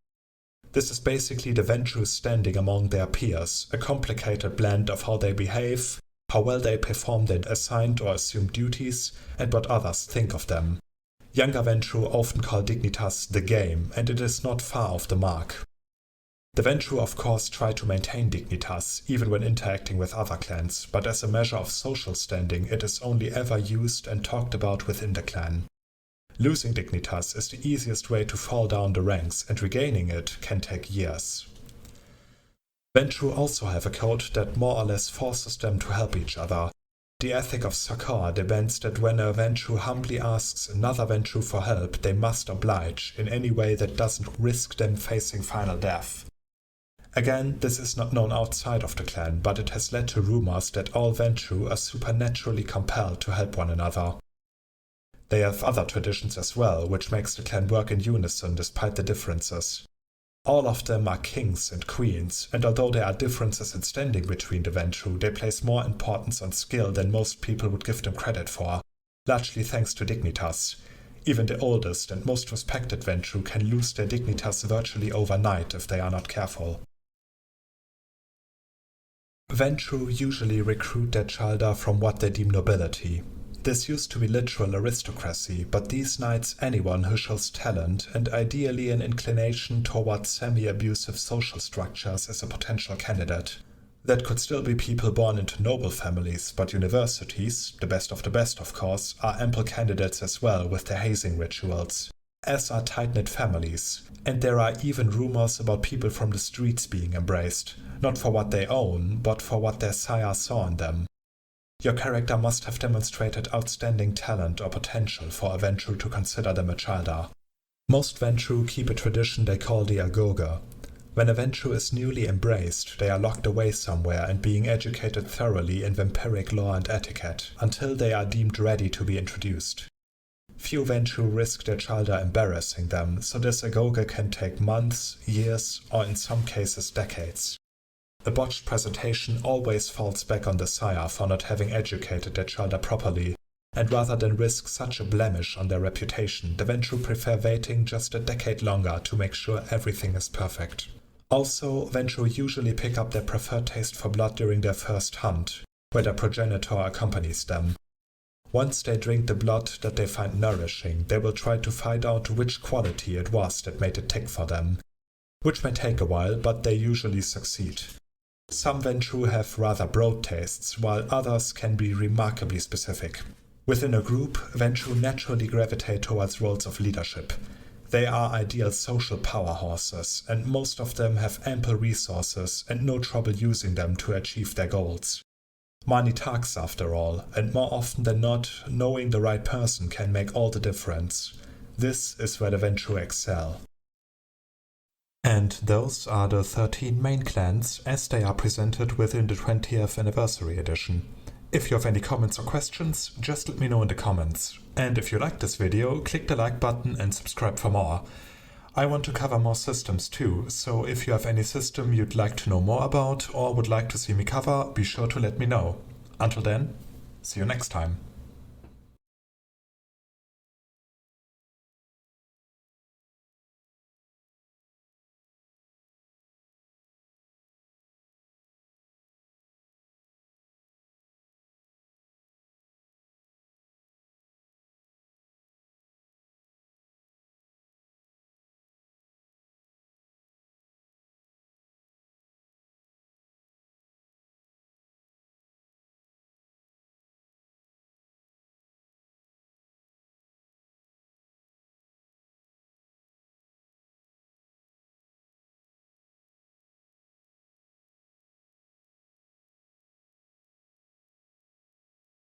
This is basically the Ventrue's standing among their peers, a complicated blend of how they behave, how well they perform their assigned or assumed duties, and what others think of them. Younger Ventrue often call dignitas the game, and it is not far off the mark. The Ventrue of course try to maintain dignitas, even when interacting with other clans, but as a measure of social standing it is only ever used and talked about within the clan. Losing dignitas is the easiest way to fall down the ranks, and regaining it can take years. Ventrue also have a code that more or less forces them to help each other. The ethic of succor demands that when a Ventrue humbly asks another Ventrue for help, they must oblige in any way that doesn't risk them facing final death. Again, this is not known outside of the clan, but it has led to rumors that all Ventrue are supernaturally compelled to help one another. They have other traditions as well, which makes the clan work in unison despite the differences. All of them are kings and queens, and although there are differences in standing between the Ventrue, they place more importance on skill than most people would give them credit for, largely thanks to dignitas. Even the oldest and most respected Ventrue can lose their dignitas virtually overnight if they are not careful. Ventrue usually recruit their childer from what they deem nobility. This used to be literal aristocracy, but these knights anyone who shows talent and ideally an inclination towards semi-abusive social structures as a potential candidate. That could still be people born into noble families, but universities, the best of course, are ample candidates as well with their hazing rituals, as are tight-knit families, and there are even rumors about people from the streets being embraced, not for what they own, but for what their sire saw in them. Your character must have demonstrated outstanding talent or potential for a Ventrue to consider them a childer. Most Ventrue keep a tradition they call the agoge. When a Ventrue is newly embraced, they are locked away somewhere and being educated thoroughly in vampiric lore and etiquette, until they are deemed ready to be introduced. Few Ventrue risk their childer embarrassing them, so this agoge can take months, years, or in some cases decades. A botched presentation always falls back on the sire for not having educated their childer properly, and rather than risk such a blemish on their reputation, the Ventrue prefer waiting just a decade longer to make sure everything is perfect. Also, Ventrue usually pick up their preferred taste for blood during their first hunt, where their progenitor accompanies them, Once they drink the blood that they find nourishing, they will try to find out which quality it was that made it tick for them, which may take a while, but they usually succeed. Some Ventrue have rather broad tastes, while others can be remarkably specific. Within a group, Ventrue naturally gravitate towards roles of leadership. They are ideal social power horses, and most of them have ample resources and no trouble using them to achieve their goals. Money talks after all, and more often than not, knowing the right person can make all the difference. This is where the Ventrue excel. And those are the 13 main clans as they are presented within the 20th anniversary edition. If you have any comments or questions, just let me know in the comments. And if you liked this video, click the like button and subscribe for more. I want to cover more systems too, so if you have any system you'd like to know more about or would like to see me cover, be sure to let me know. Until then, see you next time.